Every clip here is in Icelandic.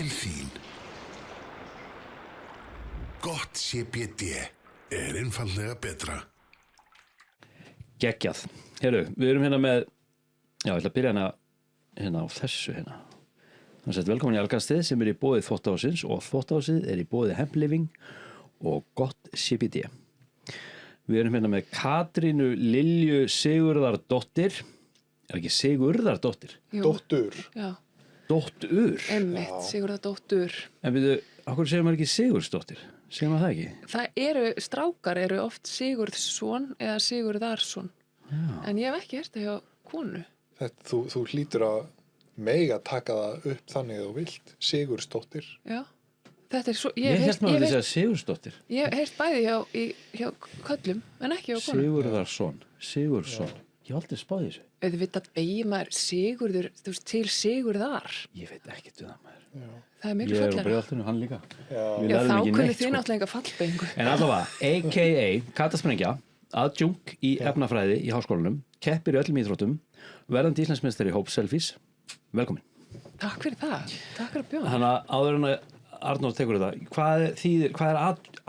til þín. Gott CBD einfaldlega betra. Geggjað. Heyrðu, við erum hérna með, já, ég ætla að byrja hérna á þessu hérna. Þannig að velkomin í Algarstið sem í boði Þvottahússins og Þvottahúsið í boði Hemp Living og Gott CBD. Við erum hérna með Katrínu Lilju Sigurðardóttir. Ekki Sigurðardóttir? Jú. Dóttur. Já, Dóttur. einmitt, Sigurðardóttur. En við, okkur segir maður ekki Sigurðsdóttir? Segir maður það ekki? Strákar eru oft Sigurðsson eða Sigurðarsson. Já. En ég hef ekki hert það hjá konu. Þú hlýtur að mega taka það upp þannig að þú vilt. Sigurðsdóttir. Já, þetta svo, Ég held maður að segja Sigurðsdóttir. Ég hef heyrt bæði hjá köllum, en ekki hjá konu. Sigurðarsson. Ég hef aldrei spáði þessu. Auðvitað beygir maður Sigurður, þú veist, til Sigurðar. Ég veit ekkert það maður. Það er miklu Ég er á fallega. Breiðholtinu, hann líka. Já, þá kunni þið náttúrulega enga fallbeyingu. En allavega, a.k.a. Katasprengja, aðjúnk í efnafræði í háskólanum, keppir í öllum íþróttum, verðandi Íslandsmeistari í hópselfís. Velkomin. Takk fyrir það. Takk fyrir að bjóða. Þannig að áður en að Arnór tekur þetta, hvað er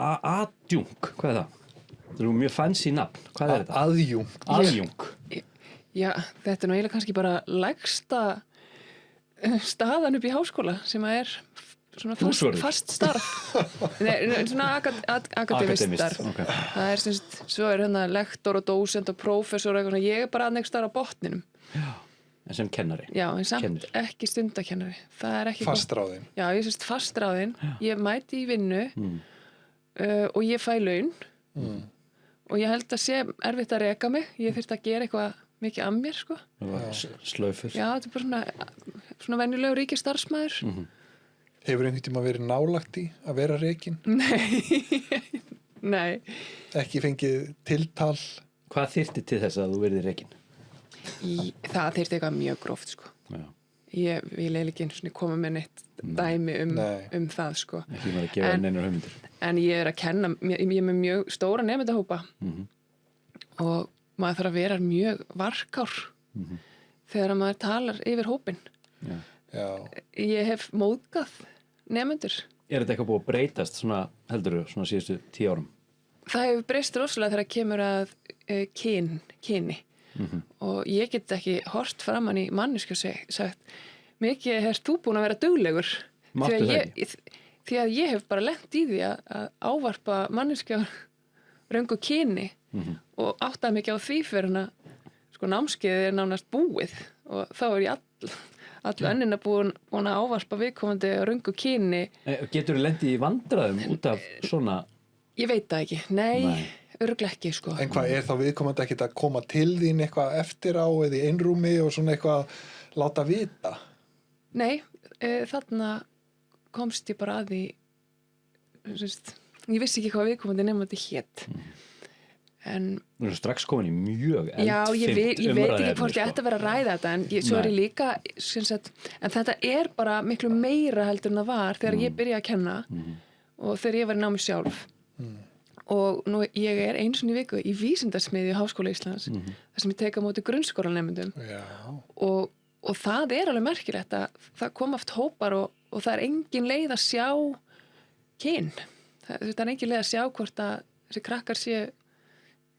aðjúnk? Hvað er það? Það er mjög fancy nafn. Hvað er þetta? Aðjúnk. Já, þetta er nú eiginlega kannski bara lægsta staðan upp í háskóla sem að er svona fast starf. Nei, svona akademist starf. Okay. Það er svo er hérna lektor og dósent og prófessor og eitthvað svona. Ég er bara aðeins starf á botninum. Já, en sem kennari. Já, en samt ekki stundakennari. Það er ekki fastráðin. Já, ég sést fastráðin. Ég mæti í vinnu og ég fæ laun og ég held að sé erfitt að reka mig. Ég þyrfti að gera eitthvað mikið að mér, sko. Slöfur. Já, þetta er bara svona venjulegur ríkir starfsmæður. Hefur einhvern tíma verið nálagt í að vera rekin? Nei. Ekki fengið tiltal? Hvað þyrfti til þess að þú verið rekin? Það þyrfti eitthvað mjög gróft, sko. Já. Ég vil eiginlega ekki einu svona koma með neitt dæmi um það, sko. Ekki maður að gefa neinar hugmyndir. En ég er að kenna, ég er með mjög stóra nemendahópa og maður þarf að vera mjög varkár þegar maður talar yfir hópinn. Já. Ég hef móðgað nemendur. Er þetta eitthvað búið að breytast svona, heldurðu, svona síðustu 10 árum? Það hefur breyst rosalega þegar kemur að kyni og ég get ekki hort framan í manneskju sagt mikið er þú búin að vera duglegur. Máttu það ekki? Því að ég hef bara lent í því að ávarpa manneskja röngu kyni og áttaði mikið á því fyrir hana sko námskeiðið er nánast búið og þá er ég allu önnina búin að ávarpa viðkomandi röngu kyni. Getur þú lent í vandræðum út af svona? Ég veit það ekki, nei. Örugglega ekki, sko. En hvað er þá viðkomandi ekkert að koma til þín eitthvað eftir á eða í einrúmi og svona eitthvað láta vita? Nei, þarna komst ég bara að því ég vissi ekki hvað viðkomandi nefnandi hét. En þú er strax komin í mjög eldfimt já, ég veit ekki hvort ég ætti að vera að ræða þetta en svo er ég líka en þetta er bara miklu meira heldur en það var þegar ég byrjaði að kenna og þegar ég var í námi sjálf og nú ég er einu sinni í viku í vísindasmiðju Háskóla Íslands þar sem ég tek á móti grunnskólanemendum og það er alveg merkilegt að það kom oft hópar og það er engin leið að sjá kyn það er engin leið að sjá hvort að þessi krakkar séu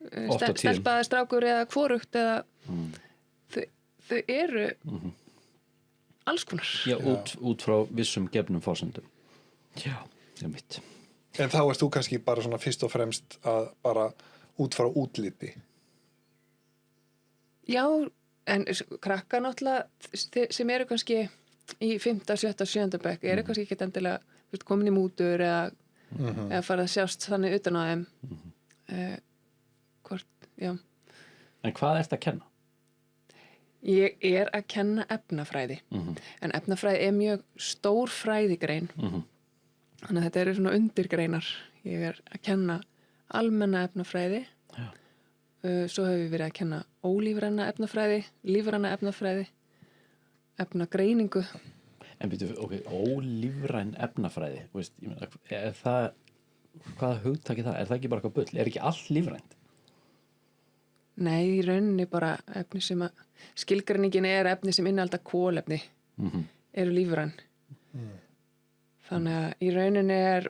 stelpaði strákur eða hvorugt eða þau eru alls konar. Já, út frá vissum gefnum forsendum. Já, það er mitt. En þá erst þú kannski bara svona fyrst og fremst að bara út frá útliti. Já, en krakkar náttúrulega sem eru kannski í 5., 7., 7. bekk eru kannski ekki endilega komin í mútur eða farið að sjást þannig utan á þeim já. En hvað ert að kenna? Ég er að kenna efnafræði en efnafræði er mjög stór fræðigrein þannig að þetta eru svona undirgreinar ég er að kenna almenna efnafræði svo hefur við verið að kenna ólífræna efnafræði lífræna efnafræði efnagreiningu. En byrju, ólífræn efnafræði veist, ég meina, er það hvaða hugtaki það? Er það ekki bara eitthvað bull? Er ekki allt lífrænt? Nei, í rauninni bara efni sem að skilgreiningin er efni sem innihalda kolefni eru lífræn Þannig að í rauninni er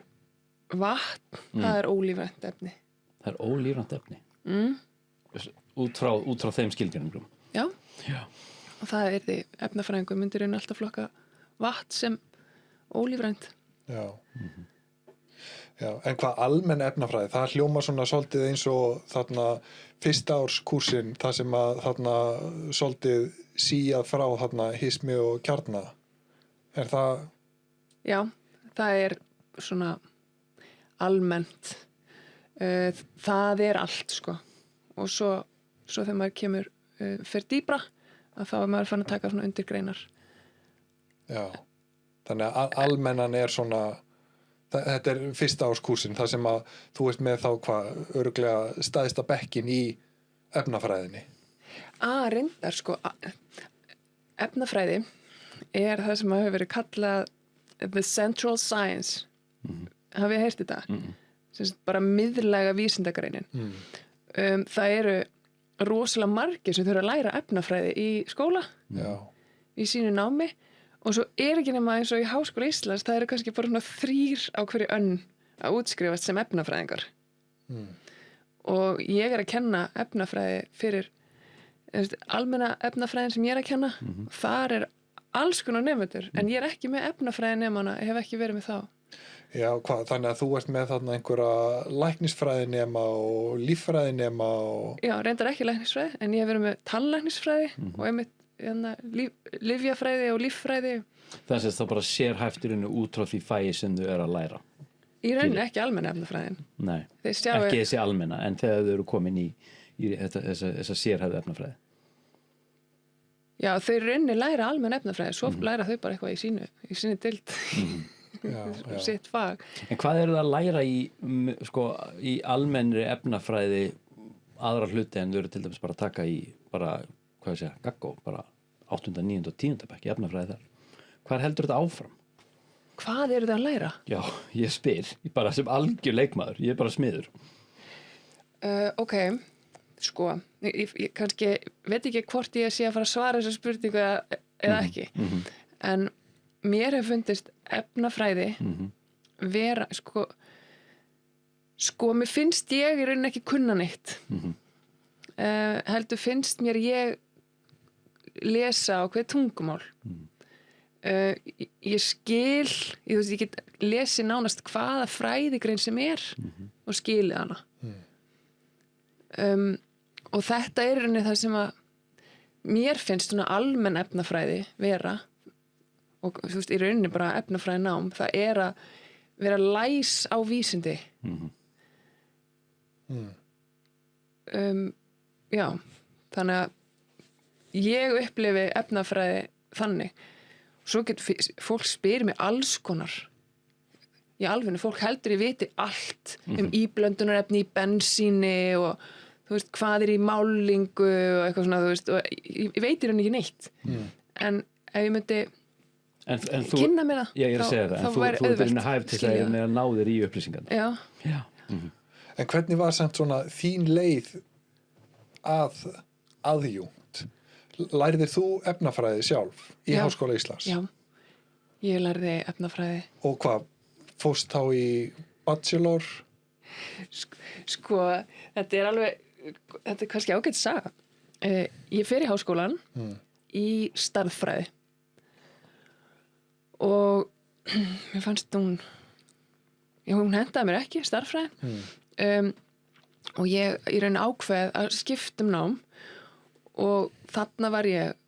vatn, það er ólífrænt efni. Það er ólífrænt efni. Út frá þeim skilgreiningum. Já, Já. og það er því efnafræðingur myndir rauninni alltaf flokka vatn sem ólífrænt. Já. Já, en hvað almenn efnafræði, það hljómar svona svolítið eins og þarna fyrsta árs kúrsinn, það sem að þarna svolítið síað frá þarna hismi og kjarna. Er það? Já, það er svona almennt. Það er allt, sko. Og svo þegar maður kemur fyrir dýpra, að þá er maður fann að taka svona undirgreinar. Já, þannig að almennan er svona, þetta er fyrsta áskúrsinn, það sem að þú ert með þá örugglega stæðsta bekkin í efnafræðinni. Reyndar, sko, efnafræði er það sem hefur verið kallað the central science. Hafið heyrt þetta? Sem bara miðlæga vísindagreinin. Það eru rosalega margir sem þurfa að læra efnafræði í skóla, í sínu námi. Og svo er ekki nema eins og í Háskóla Íslands, það eru kannski bara svona 3 á hverju önn að útskrifast sem efnafræðingar. Og ég er að kenna efnafræði fyrir almenna efnafræðin sem ég er að kenna. Þar er alls konar nemendur, en ég er ekki með efnafræði nemana, ég hef ekki verið með þá. Já, þannig að þú ert með þarna einhverja læknisfræði nema og líffræði nema og... Já, reyndar ekki læknisfræði, en ég hef verið með tannlæknisfræði og einmitt lyfjafræði og líffræði. Það sést þá bara sérhæfturinn út frá því fæi sem þau eru að læra. Í rauninni ekki almenna efnafræðin. Nei, ekki þessi almenna, en þegar þau eru komin í þessa sérhæfðu efnafræði. Já, þau rauninni læra almenna efnafræði, svo læra þau bara eitthvað í sínu dild, sitt fag. En hvað eru það að læra í almennri efnafræði aðra hluti en þau eru til dæmis bara að taka í gaggó, bara 8., 9. og 10. bekk í efnafræði þar. Hvað heldur þetta áfram? Hvað eru það að læra? Já, ég spyr, bara sem algjör leikmaður, ég er bara smiður. Ok, sko, ég kannski veit ekki hvort ég sé að fara að svara þessa spurningu eða ekki. En mér hefur fundist efnafræði vera, sko, mér finnst ég í rauninni ekki kunna neitt. Heldur finnst mér ég lesa á hvað tungumál. Ég skil, ég get lesið nánast hvaða fræðigrein sem er og skilið hana. Og þetta er í rauninni það sem að mér finnst svona almenn efnafræði vera, og þú veist, í rauninni bara efnafræði nám, það er að vera læs á vísindi. Já, þannig að ég upplifi efnafræði þannig. Svo getur fólk spyrir mig alls konar. Í alvegni, fólk heldur ég viti allt íblöndunarefni í bensíni og þú veist, hvað í málingu og eitthvað svona, þú veist, og ég veit í rauninni ekki neitt. En ef ég myndi kynna mér það, ég er að segja það, en þú er hæf til að ná þér í upplýsingarna. Já. En hvernig var samt svona þín leið að aðjúnt? Lærðir þú efnafræði sjálf í Háskóla Íslands? Já, ég lærði efnafræði. Og hvað, fórst þá í bachelor? Sko, þetta er kannski ágætt saga. Ég fer í háskólan í stærðfræði og mér fannst hún hendaði mér ekki, stærðfræði. Og ég í rauninni ákveð að skipta nám og þarna var ég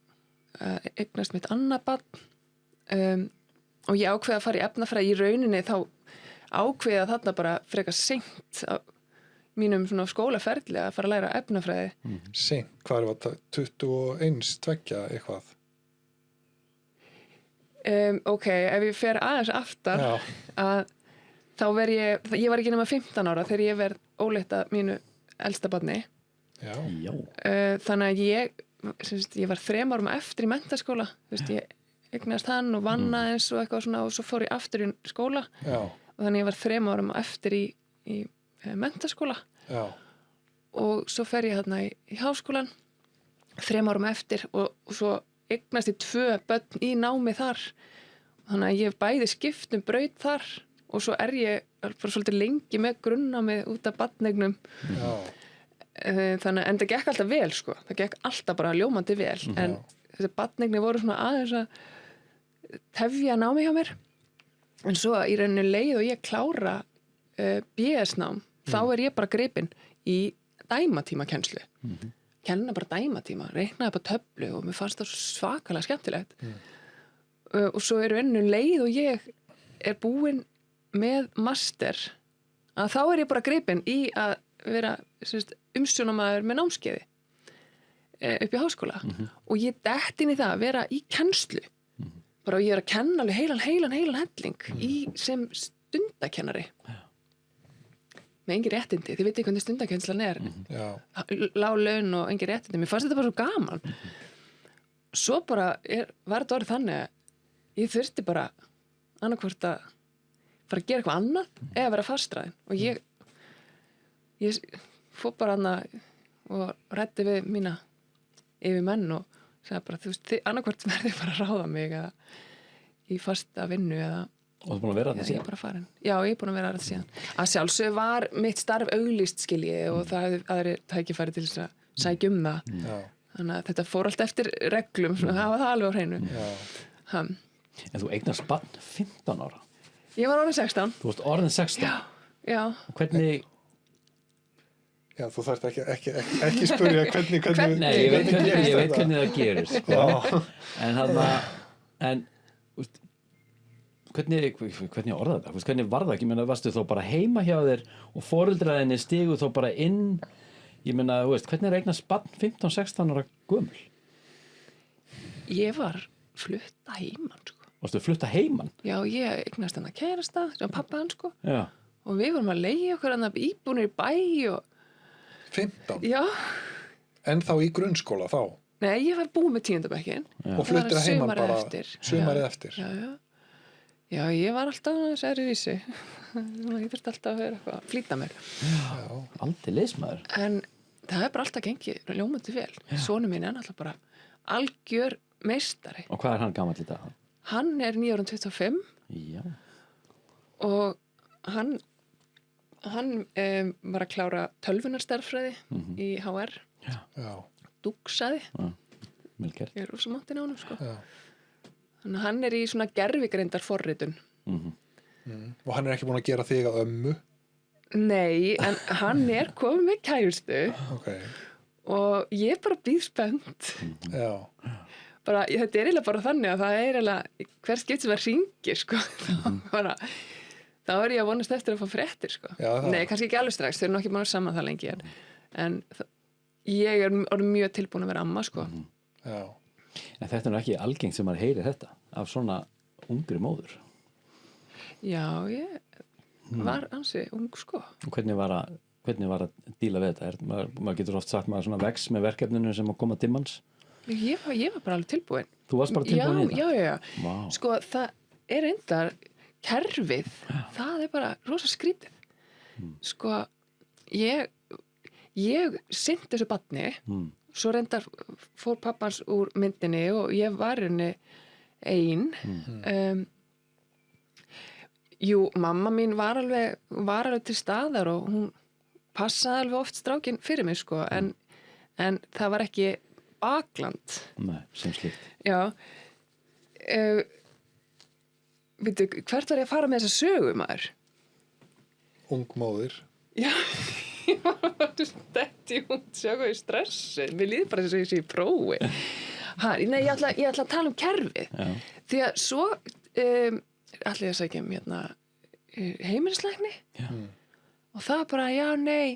eignast mitt annað barn og ég ákveði að fara í efnafræði. Í rauninni þá ákveði að þarna bara frekar seint á mínum svona skólaferli að fara að læra efnafræði. Seint? Hvað var það? 21, 2 eitthvað? Ok, ef ég fer aðeins aftar að þá ég var ekki nema 15 ára þegar ég verð ólétta mínu elsta barni. Já. Þannig að ég var 3 árum eftir í menntaskóla. Ég eignast hann og vann aðeins og eitthvað svona og svo fór ég aftur í skóla. Já. Og þannig ég var 3 árum eftir í menntaskóla. Já. Og svo fer ég þarna í háskólan 3 árum eftir og svo eignast ég 2 börn í námi þar þannig að ég hef bæði skipt braut þar og svo ég bara svolítið lengi með grunnnámið út af barneignum. Já. Þannig en það gekk alltaf vel sko, það gekk alltaf bara ljómandi vel, en þessi barneignir voru svona aðeins að tefja námi hjá mér, en svo í rauninu leið og ég klára BS-nám, þá ég bara gripin í dæmatímakennslu. Kenna bara dæmatíma, reiknaði bara töflu og mér fannst það svakalega skemmtilegt. Og svo í rauninu leið og ég búin með master, að þá ég bara gripin í að vera umsjónamaður með námskeiði upp í háskóla og ég dett inn í það að vera í kennslu bara og ég að kenna alveg heilan helling í sem stundakennari með engin réttindi, þið veitir hvernig stundakennslan lág laun og engin réttindi, mér fannst þetta bara svo gaman svo bara var þetta orðið þannig að ég þurfti bara annarkvort að fara að gera eitthvað annað eða vera fastræðin og ég fór bara og ræddi við mína yfirmenn og sagði bara, þú veist, annarkvort verði bara að ráða mig eða í fasta vinnu eða og þú búin að vera þetta síðan? Ég bara farin. Já, ég búin að vera þetta síðan. Að sjálfsög var mitt starf auglýst skilji og það hefði aðri tækifæri til þess að sækja það. Já. Þannig að þetta fór allt eftir reglum, það var það alveg á hreinu. En þú eignast barn 15 ára? Ég var orðin 16. Þú varst orðin 16? Já. Og hvernig... Já, þú þarft ekki spyrja hvernig... Nei, ég veit hvernig það gerist. Sko. En hvernig orða þetta? Hvernig var það ekki? Ég meina, varstu þá bara heima hjá þér og foreldraðinni stigu þá bara inn? Ég meina, þú veist, hvernig eignast barn 15-16 ára gömul? Ég var flutta heiman, sko. Varstu flutta heiman? Já, ég eignast hann að kærasta, sem pappa hann, sko. Já. Og við vorum að leigja okkur hann að íbúnir í bæ og... 15? Já. En þá í grunnskóla þá? Nei, ég var búið með 10. bekkin. Og fluttir að heiman bara sumarið eftir? Já, ég var alltaf særi vísi. Ég þurfti alltaf að vera eitthvað að flýta mér. Já, aldeilis maður. En það bara alltaf gengið ljómandi vel. Sonur minn alltaf bara algjör meistari. Og hvað hann gamall í dag? Hann 925. Já. Og hann var að klára tölvunarstærðfræði í HR. Já. Dúksaði. Já, vel gert. Ég rosa máttinn á honum, sko. Já. Þannig að hann í svona gervigreindar forritun. Og hann ekki búin að gera þig að ömmu? Nei, en hann komið með kærustu. Okay. Og ég bara býð spennt. Já. Bara, þetta eiginlega bara þannig að það eiginlega hver skipt sem það ringir, sko. Þá ég að vonast eftir að fá fréttir, sko. Já, Nei, kannski ekki alveg strax, þau ekki búin að saman það lengi. En ég orðið mjög tilbúin að vera amma, sko. Já. En þetta ekki algengt sem maður heyri þetta af svona ungri móður. Já, ég var ansi ung, sko. Og hvernig var að díla við þetta? Maður getur oft sagt maður svona vex með verkefninu sem að koma timmans. Ég var bara alveg tilbúin. Þú varst bara tilbúin í það? Já. Wow. Sko, það reyndar kerfið, það bara rosa skrítið. Sko, ég sinnt þessu barni, svo reyndar fór pappans úr myndinni og ég var henni ein. Jú, mamma mín var alveg til staðar og hún passaði alveg oft strákinn fyrir mig, sko, en það var ekki bakland. Nei, sem slíkt. Já. Veitu, hvert var ég að fara með þessa sögu, maður? Ung móðir. Já, ég var þetta í hún sögu í stressi. Mér líður bara þess að ég sé í prófi. Nei, ég ætla að tala um kerfið. Já. Því að svo ætla ég að segja heimilislækni. Já. Og það bara, já, nei,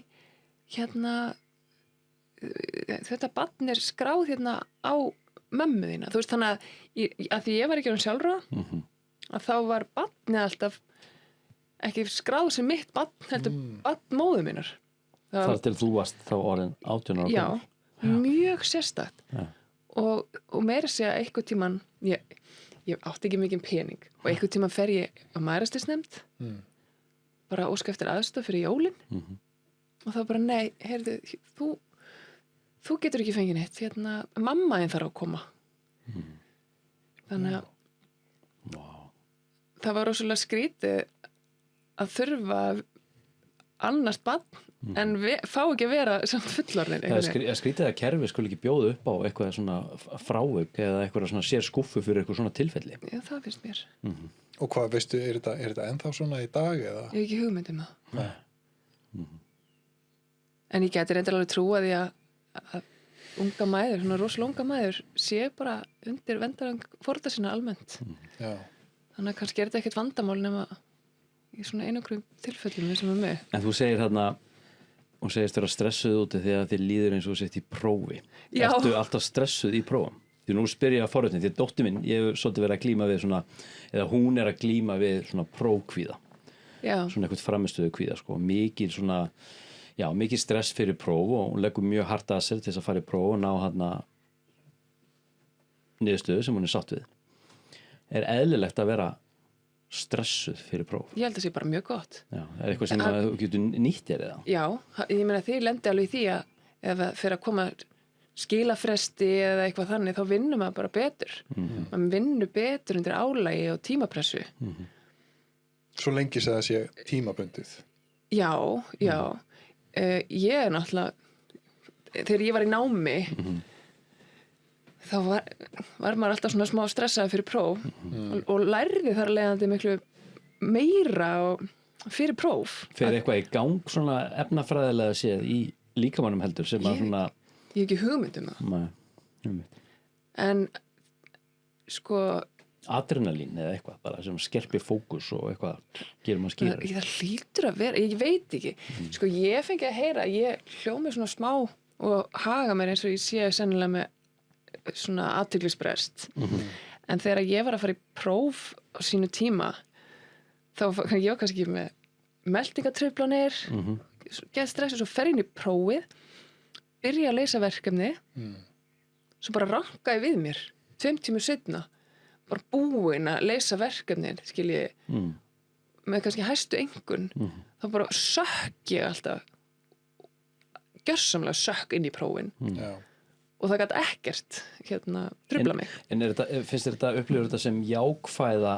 þetta barn skráð á mömmu þína. Þú veist, þannig að því ég var ekki sjálfráða, að þá var barnið alltaf ekki skráð sem mitt barn, heldur barn móður minnar. Þar til þú varst þá orðin 18 ára. Já, mjög sérstakt. Já. Og meira segja einhvern tímann, ég átti ekki mikið pening og einhvern tímann fer ég á mæðrastisnefnd, bara óska eftir aðstoð fyrir jólin og þá bara, nei, heyrðu, þú getur ekki fengið neitt, mamma þín þarf að koma. Þannig að það var rosalega skrítið að þurfa að annast barn en fá ekki að vera samt fullorðin. Það er skrítið að kerfi skuli ekki bjóða upp á eitthvað svona frávik eða eitthvað svona sér skúffu fyrir eitthvað svona tilfelli. Já, það finnst mér. Og hvað, veistu, er þetta ennþá svona í dag eða? Ég hef ekki hugmynd um það. Nei. En ég geti reyndar alveg trúa því að unga mæður, svona rosalega unga mæður sé bara undir verndarvæng foreldra sinna almennt. Já. Þannig að kannski er þetta ekkert vandamál nema í svona einhverjum tilfellum sem er með. En þú segir þarna, hún segist vera stressuð úti þegar þið líður eins og sett í prófi. Já. Ertu alltaf stressuð í prófum? Því nú spyr ég að forréttin, því dóttir minn, ég hef svolítið verið að glíma við svona, eða hún er að glíma við svona prófkvíða. Já. Svona eitthvað framistöðu kvíða, sko. Mikið svona, já, mikið stress fyrir próf og hún leggur mjög hart að sér til þess að fara í próf og ná hana niðurstöðu sem hún er sátt við. Er eðlilegt að vera stressuð fyrir próf? Ég held að það sé bara mjög gott. Já, er eitthvað sem þú getur nýtt þér eða? Já, ég meina þið lendi alveg í því að ef það fyrir að koma skilafresti eða eitthvað þannig þá vinnur maður bara betur. Maður vinnur betur undir álagi og tímapressu. Svo lengi sem það sé tímabundið. Já. Ég er náttúrulega þegar ég var í námi þá var maður alltaf svona smá stressaði fyrir próf og lærði þar leiðandi miklu meira fyrir próf. Fer eitthvað í gang svona efnafræðilega séð í líkamannum heldur sem að svona Ég hef ekki hugmynd um það. Nei. En sko adrenalín eða eitthvað bara sem skerpir fókus og eitthvað gerir maður skýrari. Það hlýtur að vera, ég veit ekki. Sko ég fengi að heyra, ég hljómi svona smá og haga mér eins og ég sé sennilega með svona athyglisbrest. En þegar ég var að fara í próf á sínu tíma þá var ég kannski með meltingatruflanir, geð stress og svo fer inn í prófið, byrja að leysa verkefni, svo bara rankaði við mér 2 tímur seinna, bara búin að leysa verkefnin, skilji, með kannski hæstu engun, þá bara sökk ég alltaf, gjörsamlega sökk inn í prófin. Já. Og það gat ekkert, trufla mig. En finnst þér þetta, upplifur þetta sem jákvæða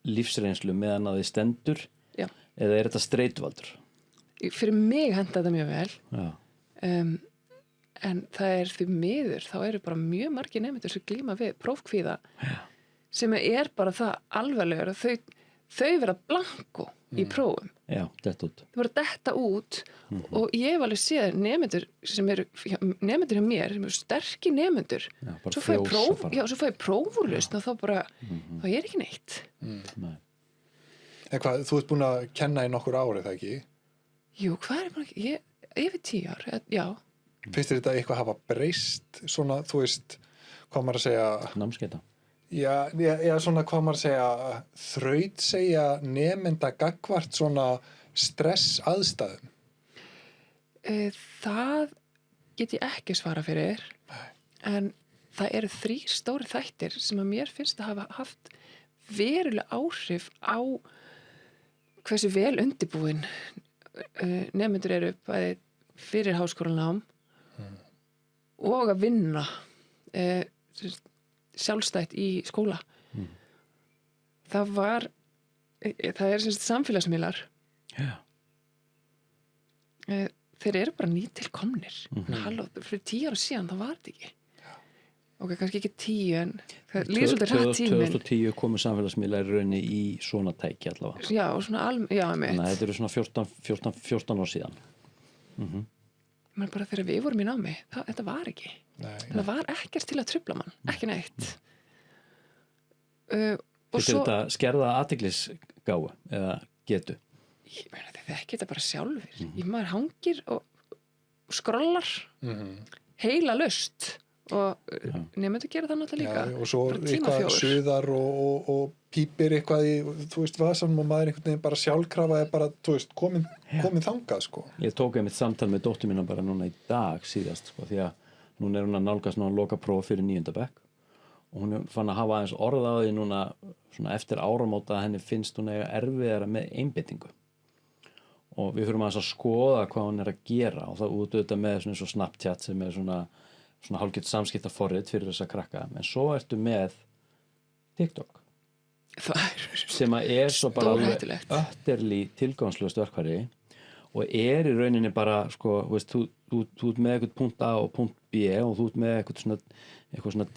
lífsreynslu meðan að þið stendur? Já. Eða er þetta streituvaldur? Fyrir mig henda þetta mjög vel. Já. En það er því miður, þá eru bara mjög margir nemendur sem glíma við prófkvíða sem er bara það alvarlegur að þau vera blanko í prófum. Já, detta út. Þau vera detta út og ég hef alveg séð nemendur sem eru, nemendur hjá mér, sem eru sterkir nemendur. Já, bara svo fæ frjósa bara. svo fæ ég prófúrlausn og þá bara, þá er ekki neitt. Nei. En hvað, þú ert búin að kenna í nokkur ári, það ekki? Jú, hvað er bara ekki? Yfir 10 ár, já. Finnst þér þetta eitthvað hafa breyst svona, þú veist, hvað maður að segja Námskeita. já, svona hvað maður að segja þrautsegja nemenda gagnvart svona stress aðstæðum? Það get ég ekki svara fyrir. En það eru 3 stóri þættir sem að mér finnst að hafa haft verulega áhrif á hversu vel undirbúin nemendur eru bæði fyrir háskólanám og að vinna sjálfstætt í skóla. Það er samfélagsmiðlar. Já. Þeir eru bara nýtilkomnir. Halló, fyrir 10 ára síðan, það var þetta ekki. Ok, kannski ekki 10, en það líður svolítið hratt tíminn. 2010 komu samfélagsmiðlar í rauninni í svona tæki allavega. Já, svona já, mitt. Þannig að þetta eru svona 14 ár síðan. Men bara þegar við vorum í námi, þetta var ekki. Nei. Það var ekkert til að trufla mann, ekki neitt. Og Finnst þér þetta skerða athyglisgáfu eða getu? Ég meina þetta ekki þetta bara sjálfur. Maður hangir og skrollar heila laust og nemendur gera það náttúrulega líka. Já, og svo Bara eitthvað tímafjóður. suðar og pípir eitthvað í, þú veist, vasan og maður einhvern veginn bara sjálfkrafa er bara, þú veist, komin þangað, sko. Ég tók einmitt samtal með dóttur mína bara núna í dag síðast, sko, því að núna er hún að nálgast núna loka próf fyrir 9. bekk og hún fann að hafa aðeins orð á því núna svona eftir áramóta að henni finnst hún eiga erfiðara með einbeitingu og við fyrir að skoða hvað hún er að gera og það út auðvitað með svona eins og Snapchat sem er svona hálfgett samskiptaforrit fyrir þessa krakka, en svo ertu með TikTok. sem að svo bara stórhættulegt. ötterli tilgangslöst verkfæri og í rauninni bara sko, veist, þú ert með eitthvað punkt A og punkt B og þú ert með eitthvað svona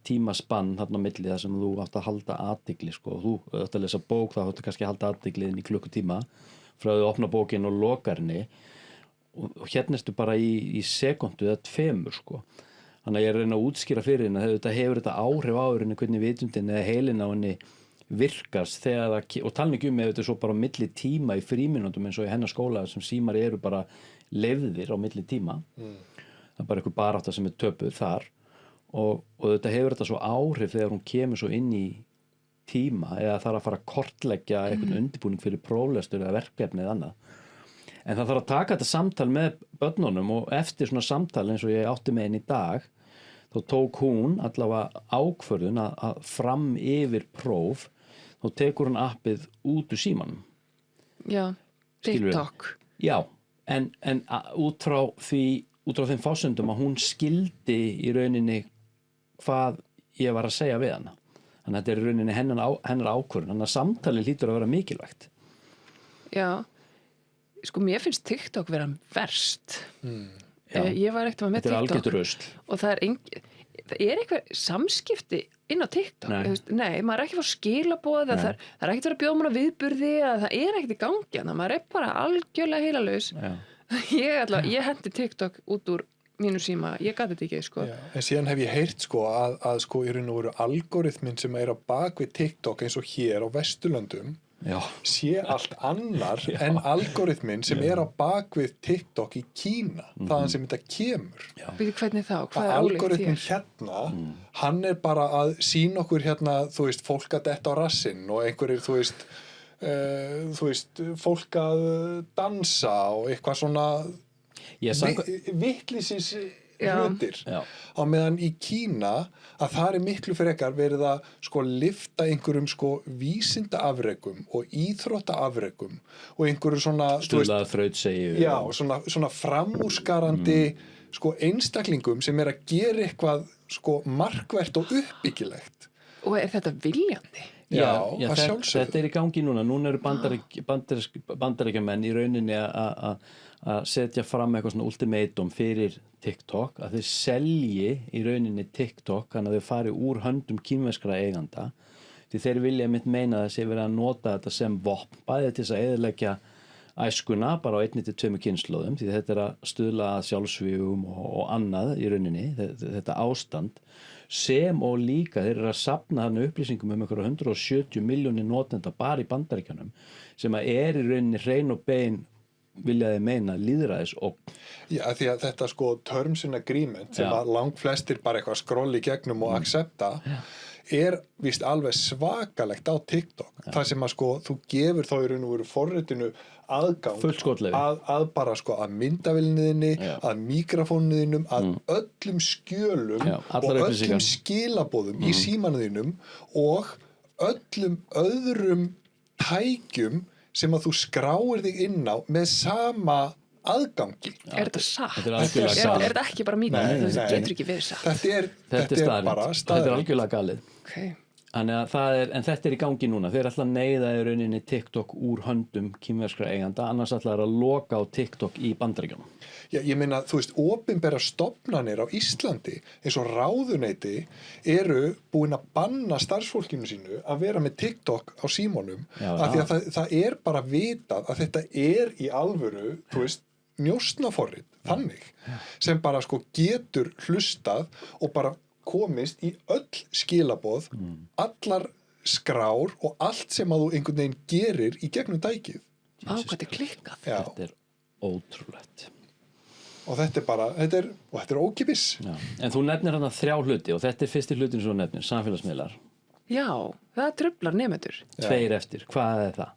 tímaspann þarna á milli þar sem þú átt að halda athygli sko, og þú átt að lesa bók þá áttu kannski að halda athygliðin í klukkutíma frá því að opna bókin og lokar henni og hérna ertu bara í sekundu eða 2 sko. Þannig að ég reyna að útskýra fyrir henni að þetta hefur þetta áhrif á henni hvernig vitundin eða heilin á henni virkast þegar það, og talning ef þetta svo bara á milli tíma í frímínútum eins og í hennar skóla sem símar eru bara leyfðir á milli tíma það er bara eitthvað barátta sem töpuð þar og þetta hefur þetta svo áhrif þegar hún kemur svo inn í tíma eða þarf að fara að kortleggja eitthvað undirbúning fyrir próflestur eða verkefni eða annað en það þarf að taka þetta samtal með börnunum og eftir svona samtal eins og ég átti með henni í dag þá tók hún allavega ákvörðun að fram yfir próf þá tekur hún appið út úr símanum. Já, TikTok. Já, en út frá þeim fásundum að hún skildi í rauninni hvað ég var að segja við hana. Þannig að þetta er í rauninni hennar ákvörðun, þannig að samtalið hlýtur að vera mikilvægt. Já, sko mér finnst TikTok vera verst. Ég var ekkert með þetta TikTok. Þetta er algjört rusl. Og það er eitthvað samskipti inn á TikTok. Nei, maður er ekki að fá skilaboð, það er ekkert verið að bjóða manna viðburði, það er ekkert í gangi, þannig að maður er bara algjörlega heilalaus. Ég hendi TikTok út úr mínu síma, ég gati þetta ekki, sko. Já, en síðan hef ég heyrt, sko, að sko í raun og veru algoritminn sem er á bak við TikTok eins og hér á Vesturlöndum sé allt annar en algoritminn sem er á bakvið TikTok í Kína, þaðan sem þetta kemur. Býtu hvernig þá? Hvað er algoritminn hérna, hann er bara að sýna okkur hérna, þú veist, fólk að detta á rassinn og einhverjir, þú veist, fólk að dansa og eitthvað svona vitleysis hlutir á meðan í Kína að það er miklu frekar verið að sko lyfta einhverjum sko vísindaafrekum og íþróttaafrekum og einhverjum svona stuðlað þrautsegju já, svona framúrskarandi sko einstaklingum sem er að gera eitthvað sko markvert og uppbyggilegt. Og er þetta viljandi? Já, þetta er í gangi núna eru bandaríkjamenn í rauninni að setja fram eitthvað svona ultimatum fyrir TikTok að þau selji í rauninni TikTok þannig að þau fari úr höndum kínverskra eiganda því þeir vilja mitt meina að þessi verið að nota þetta sem vopn bæði til þess að eyðileggja æskuna bara á 1-2 kynslóðum því þetta er að stuðla að sjálfsvígum og annað í rauninni þetta ástand sem og líka þeir eru að safna þarna upplýsingum einhverja 170 milljónir notenda bara í Bandaríkjunum sem að í rauninni hrein og bein viljaði meina lýðræðis og já, því að þetta sko terms and agreement sem að langflestir bara eitthvað skrolli gegnum og accepta er víst alveg svakalegt á TikTok það sem að sko þú gefur þá í raun og veru forritinu aðgang að bara sko að myndavilniðinni að mikrofónniðinum að öllum skjölum og öllum skilabóðum í símanuðinum og öllum öðrum tækjum sem að þú skráir þig inn á með sama aðgangi. Er þetta satt? Er þetta ekki bara mýta? Þetta getur ekki verið satt. Þetta er bara staðreynd. Þetta er algjörlega galið. Okay. En þetta er í gangi núna. Þeir ætla að neyða í rauninni TikTok úr höndum kínverskra eiganda, annars ætla að loka á TikTok í Bandaríkjunum. Já, ég meina, þú veist, opinbera stofnanir á Íslandi, eins og ráðuneyti, eru búin að banna starfsfólkinu sínu að vera með TikTok á símónum, af því að það er bara vitað að þetta er í alvöru, þú veist, njósnaforrit, þannig, sem bara sko getur hlustað og bara komist í öll skilaboð, allar skrár og allt sem að þú einhvern veginn gerir í gegnum tækið. Hvað þetta er klikkað. Já. Þetta er ótrúlegt. Og þetta er bara, þetta er ókipis. Já. En þú nefnir hana 3 hluti og þetta er fyrsti hlutin sem þú nefnir, samfélagsmiðlar. Já, það truflar nemendur. 2 eftir, hvað er það?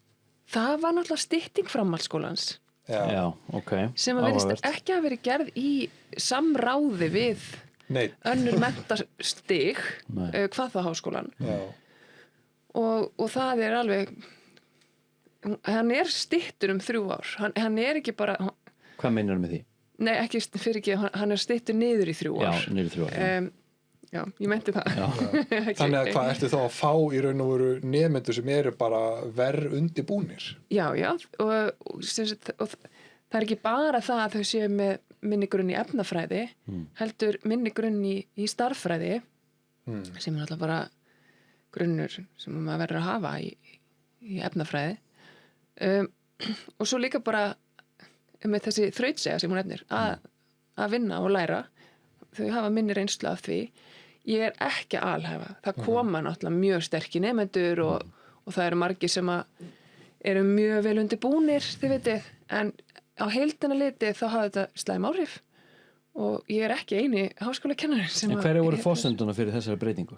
Það var náttúrulega stytting framhaldsskólans. Já, ok. Sem að verðist ekki að vera gerð í samráði við önnur menntastig, hvað það háskólan. Já. Og það er alveg, hann er styttur 3 ár. Hann er ekki bara... Hvað meinar með því? Nei, ekki fyrir ekki, hann er styttur niður í 3 ár. Já, niður í 3 ár. já, ég meinti það. Þannig að hvað ertu þá að fá í raun og veru nemendur sem eru bara verð undirbúnir? Já, og það er ekki bara það að þau séu með minni grunn í efnafræði, heldur minni grunn í starffræði, sem er alltaf bara grunnur sem maður verður að hafa í efnafræði. Og svo líka bara með þessi þrautsega sem hún nefnir, að vinna og læra. Þau hafa minni reynslu af því. Ég er ekki alhæfa. Það koma náttúrulega mjög sterkir nemendur og það eru margir sem eru mjög vel undirbúnir, þið vitið, en á heildina litið þá hafa þetta slæm áhrif og ég er ekki eini háskólakennari sem En hverju voru forsenduna fyrir þessari breytingu?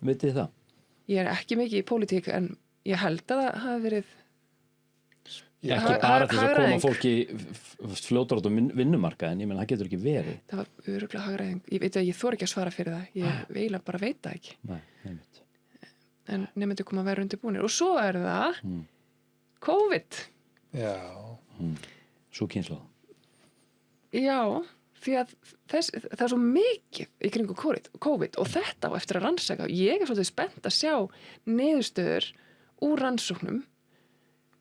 Vitið þið það? Ég er ekki mikið í pólitík en ég held að það hafi verið Ekki bara til að koma fólki fljótar út á vinnumarkaðin, ég menn það getur ekki verið. Það var örugglega hagræðing. Ég veit að ég þori ekki að svara fyrir það. Ég eiginlega bara veit það ekki. Nei, einmitt. En nemendur koma að vera undirbúnir. Og svo er það COVID. Já. Sú kynslóð. Já, því að það er svo mikið í kringu COVID og þetta á eftir að rannsaka. Ég er svolítið spennt að sjá niðurstöður úr rannsóknum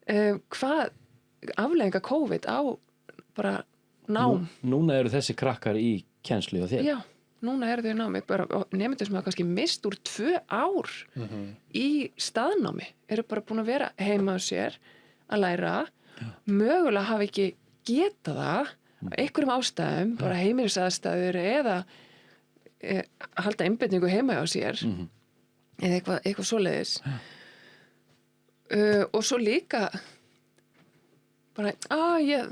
hvað afleiðinga COVID á bara nám. Núna eru þessi krakkar í kennslu og þér. Já, núna eru þau í námi. Nemendur sem hafa kannski mist úr 2 ár í staðnámi eru bara búin að vera heima á sér að læra. Mögulega hafa ekki getað það af einhverjum ástæðum, bara heimilisaðstæður eða halda einbeitingu heima á sér eða eitthvað svoleiðis. Og svo líka bara, ég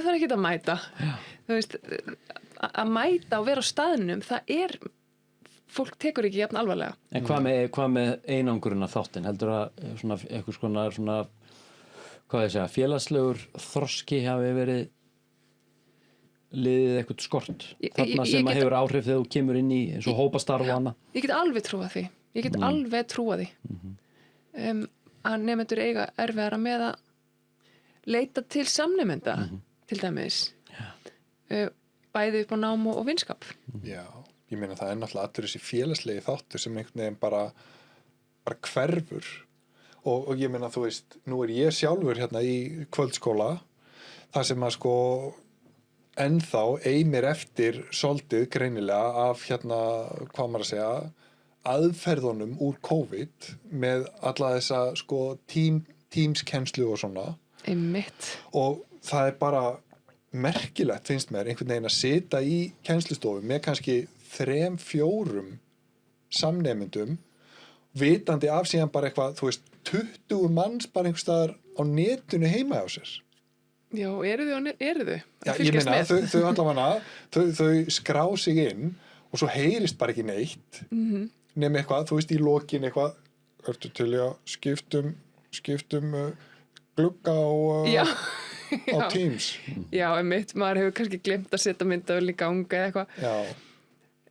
þarf ekki að mæta. Þú veist, að mæta og vera á staðnum, fólk tekur ekki jafn alvarlega. En hvað með einangurinn af þáttinn? Heldur að svona eitthvað svona, hvað ég segja, félagslegur þroski hafi verið liðið eitthvað skort? Þarna sem að hefur áhrif þegar þú kemur inn í eins og hópastarf og annað? Ég get alveg trúað því. Ég get alveg trúað því. Að nemendur eiga erfiðara með að leita til samnemenda til dæmis bæði upp á nám og vinskap. Já, ég meina það er náttúrulega allur þessi félagslegi þáttur sem einhvern veginn bara hverfur og ég meina þú veist, nú er ég sjálfur hérna í kvöldskóla þar sem að sko ennþá eimir eftir soldið greinilega af hérna, hvað maður að segja aðferðunum úr COVID með alla þessa sko tímskennslu og svona. Einmitt. Og það er bara merkilegt, finnst mér, einhvern veginn að sita í kennslustofu með kannski 3-4 samnemendum vitandi af síðan bara eitthvað, þú veist, 20 manns bara einhvers staðar á netinu heima á sér. Já, eru þau? Já, ég meina, þau allavega, þau skrá sig inn og svo heyrist bara ekki neitt. Nefnir eitthvað, þú veist, í lokin eitthvað, ertu til að skiptum glugga á Teams. Já, einmitt, maður hefur kannski glemt að setja myndavél í ganga eða eitthvað. Já.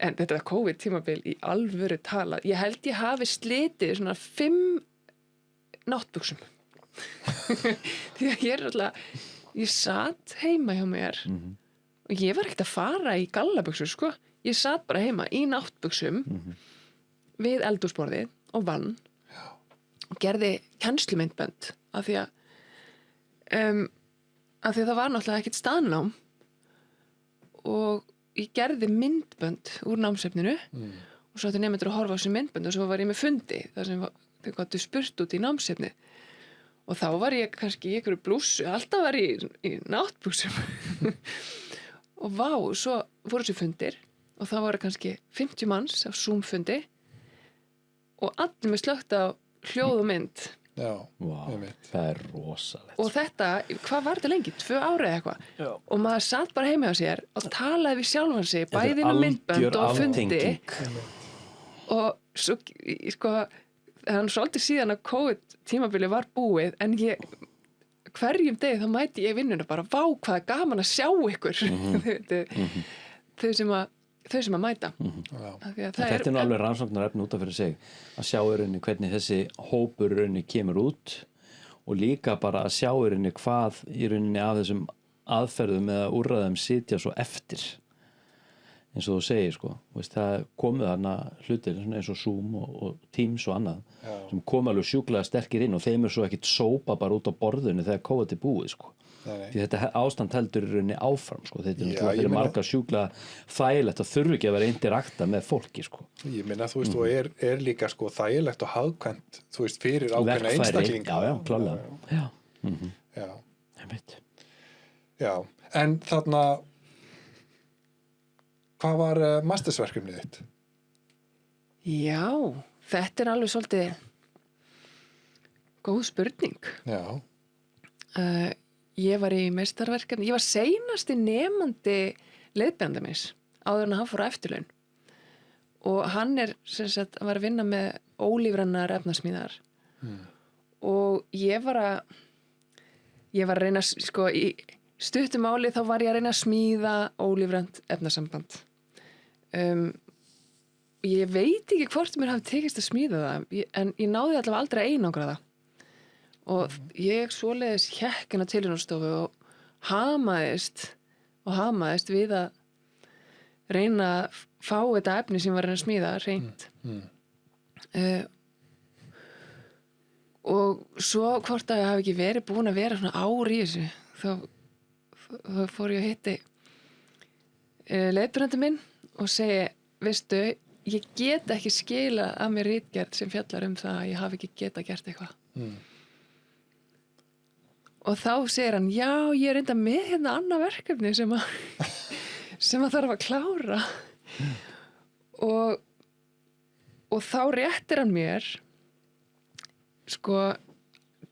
En þetta COVID-tímabil í alvöru talað, ég held ég hafi slitið svona 5 náttbuxum. Því að ég sat heima hjá mér og ég var ekkert að fara í gallabuxur, sko. Ég sat bara heima í náttbuxum við eldhúsborðið og vann og gerði kennslumyndbönd af því að það var náttúrulega ekkert staðnám og ég gerði myndbönd úr námsefninu og svo ætti nemendur að horfa á þessi myndbönd og svo var ég með fundi þar sem þau gáttu spurt út í námsefnið og þá var ég kannski í einhverju blússu, alltaf var ég í náttbuxum og vá, svo voru þessi fundir og þá voru kannski 50 manns á Zoom-fundi og allir með slögt á hljóð og mynd. Já, það er rosalegt. Og þetta, hvað var þetta lengi? 2 ára eða eitthvað? Já. Og maður satt bara heima á sér og talaði við sjálfan sig, bæði inn á myndbönd og fundi. Og svo, sko, þannig svolítið síðan að COVID-tímabili var búið, en hverjum degi þá mæti ég vinnuna bara, vá, hvað er gaman að sjá ykkur. Þau sem að mæta. Þetta er nú alveg rannsóknarefni út af fyrir sig að sjá í rauninni hvernig þessi hópur í rauninni kemur út og líka bara að sjá í rauninni hvað í rauninni af þessum aðferðum eða úrræðum sitja svo eftir eins og þú segir sko, veist, það komu þarna hlutir eins og Zoom og Teams og annað sem komu alveg sjúklega sterkir inn og þeim svo ekkit sópa bara út á borðinu þegar COVID búið sko. Því þetta ástand heldur í rauninni áfram sko. Þetta náttúrulega fyrir marga sjúklega þægilegt að þurfi ekki að vera interakta með fólki sko. Ég meina þú veist og er líka sko þægilegt og hagkvæmt þú veist fyrir ákveðna einstaklinga já, klálega já, já, en þarna hvað var mastersverkefnið þitt? Já, þetta er alveg svolítið góð spurning. Já. Ég var í meistarverkefni, ég var seinasti nemandi leiðbeinanda míns áður en hann fór á eftirlaun og hann sem sagt, var að vinna með ólífrænar efnasmíðar og ég var að reyna sko í stuttu máli þá var ég að reyna að smíða ólífrænt efnasamband ég veit ekki hvort mér hafi tekist að smíða það en ég náði allavega aldrei að einangra það og ég svoleiðis hékk inn á tilraunastofu og hamaðist við að reyna að fá þetta efni sem var að reyna að smíða hreint og svo hvort að ég hafi ekki verið búin að vera svona ár í þessu þá fór ég að hitti leiðbeinandi minn og segi, veistu, ég get ekki skila að mér ritgerð sem fjallar það að ég hafi ekki getað gert eitthvað og þá segir hann, já, ég er enda með hérna annað verkefni sem að þarf að klára og þá réttir hann mér sko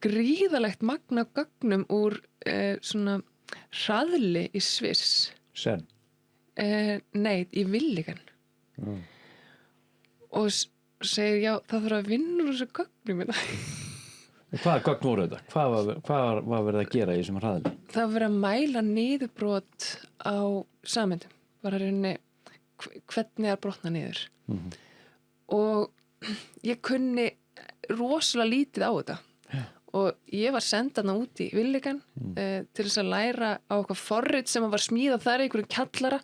gríðalegt magn af gögnum úr svona hraðli í Sviss. Sen? Nei, í Villigan. Og segir, já, það þarf að vinna úr þessu gögnum minna. Hvaða gögn voru þetta? Hvað var verið að gera í þessum hraðli? Það var verið að mæla niðurbrot á sameindum. Bara rauninni hvernig að brotna niður. Og ég kunni rosalega lítið á þetta. Og ég var sendana út í Villigan til þess að læra á eitthvað forrit sem var smíðað þar í einhverjum kjallara.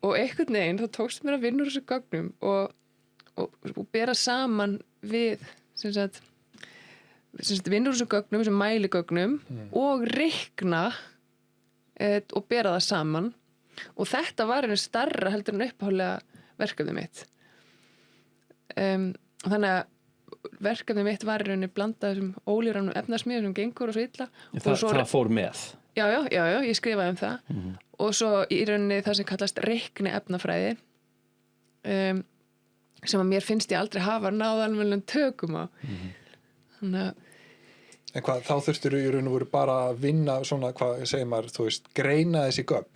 Og einhvern veginn þá tókst mér að vinna úr þessu gögnum og bera saman við sem sagt vinnur úr þessum gögnum, þessum mæligögnum og reikna og bera það saman og þetta var einu starra heldur en uppálega verkefni mitt þannig að verkefni mitt var í rauninni blandað þessum ólífrænum efnasmíðum sem gengur og svo illa það fór með? Já, ég skrifaði það og svo í rauninni það sem kallast reikni efnafræði sem að mér finnst ég aldrei hafa náð almennilegum tökum á En hvað, þá þurftur í raun og veru bara að vinna svona, hvað segir maður, þú veist, greina þessi gögn?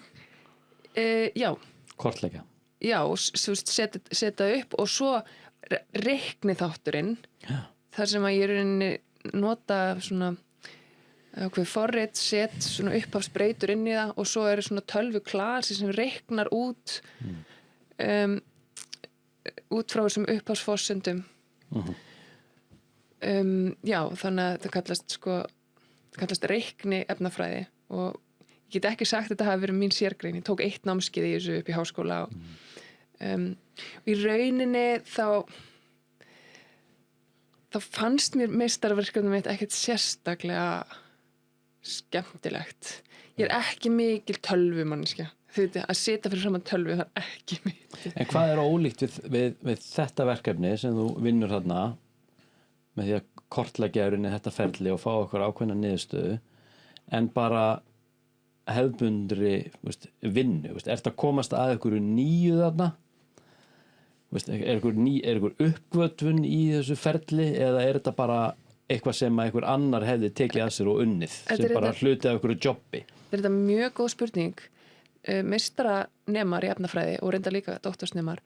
Já. Kortleggja? Já, setja upp og svo reikni þátturinn þar sem að ég rauninni nota svona hvað forrit, set svona upphafsbreytur inn í það og svo eru svona tölvuklasi sem reiknar út út frá þessum upphafsforsendum já, þannig að það kallast reikni efnafræði og ég get ekki sagt að þetta hafi verið mín sérgrein, ég tók 1 námskeið í þessu upp í háskóla og í rauninni þá fannst mér meistarverkefnið mitt ekkert sérstaklega skemmtilegt ég er ekki mikil tölvumanneskja að setja fyrir saman tölvu það er ekki mikil. En hvað er ólíkt við þetta verkefni sem þú vinnur þarna með því að kortleggja þetta ferli og fá okkur ákveðna niðurstöðu en bara hefðbundri vinnu, er þetta komast að einhverju nýju þarna er einhver uppgötvun í þessu ferli eða er þetta bara eitthvað sem að einhver annar hefði tekið að sér og unnið sem bara hluti af einhverju jobbi? Þetta er mjög góð spurning meistaranemar í efnafræði og reynda líka doktorsnemar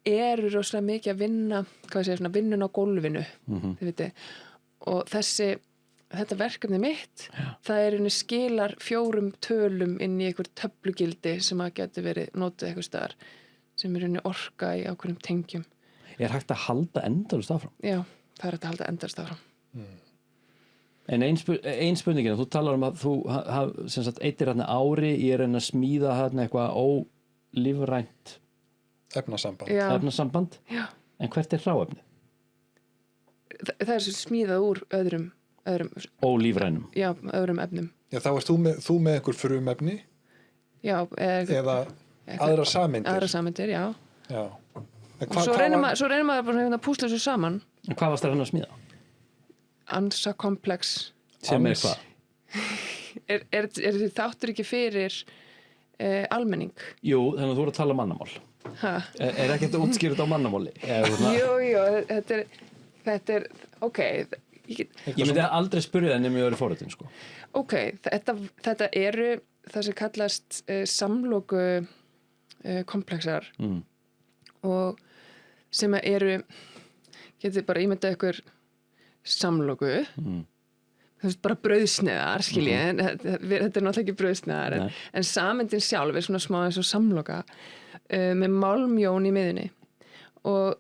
eru rosalega mikið að vinna vinnun á gólfinu og þetta verkefni mitt það er henni skilar 4 tölum inn í einhver töflugildi sem að geti verið notuð eitthvað staðar sem er henni orka í ákveðnum tengjum. Er hægt að halda endalaust áfram? Já, það er hægt að halda endalaust áfram. En ein spurningin, þú talar að þú sem sagt eittir ári í að reyna að smíða eitthvað lífrænt efnasamband. Já. efnasamband, Já. en hvert er hráefnið? Það er sem smíðað úr öðrum Ólífrænum. já, öðrum efnum. Já, þá ert þú með einhver frumefni Já, eða aðra sameindir. aðra sameindir, já. Já. En Og svo reynir maður bara að púsla þessu saman. En hvað varst það hann að smíða? Ansa-komplex. Sem er hvað? Er þáttur ekki fyrir almenning? Jú, þannig að þú eru að tala mannamál. Ha? Er ekki þetta útskýrt á mannamáli? Jú, þetta er ok, Ég myndi aldrei spyrja það nema ég verið forritin, sko. ok, þetta eru það sem kallast samloku komplexar og sem eru getið bara ímyndað ykkur samloku þú veist bara brauðsneðar skiljið, en þetta er náttúrulega ekki brauðsneðar en sameindin sjálf er svona smá eins og samloka með málmjón í miðunni og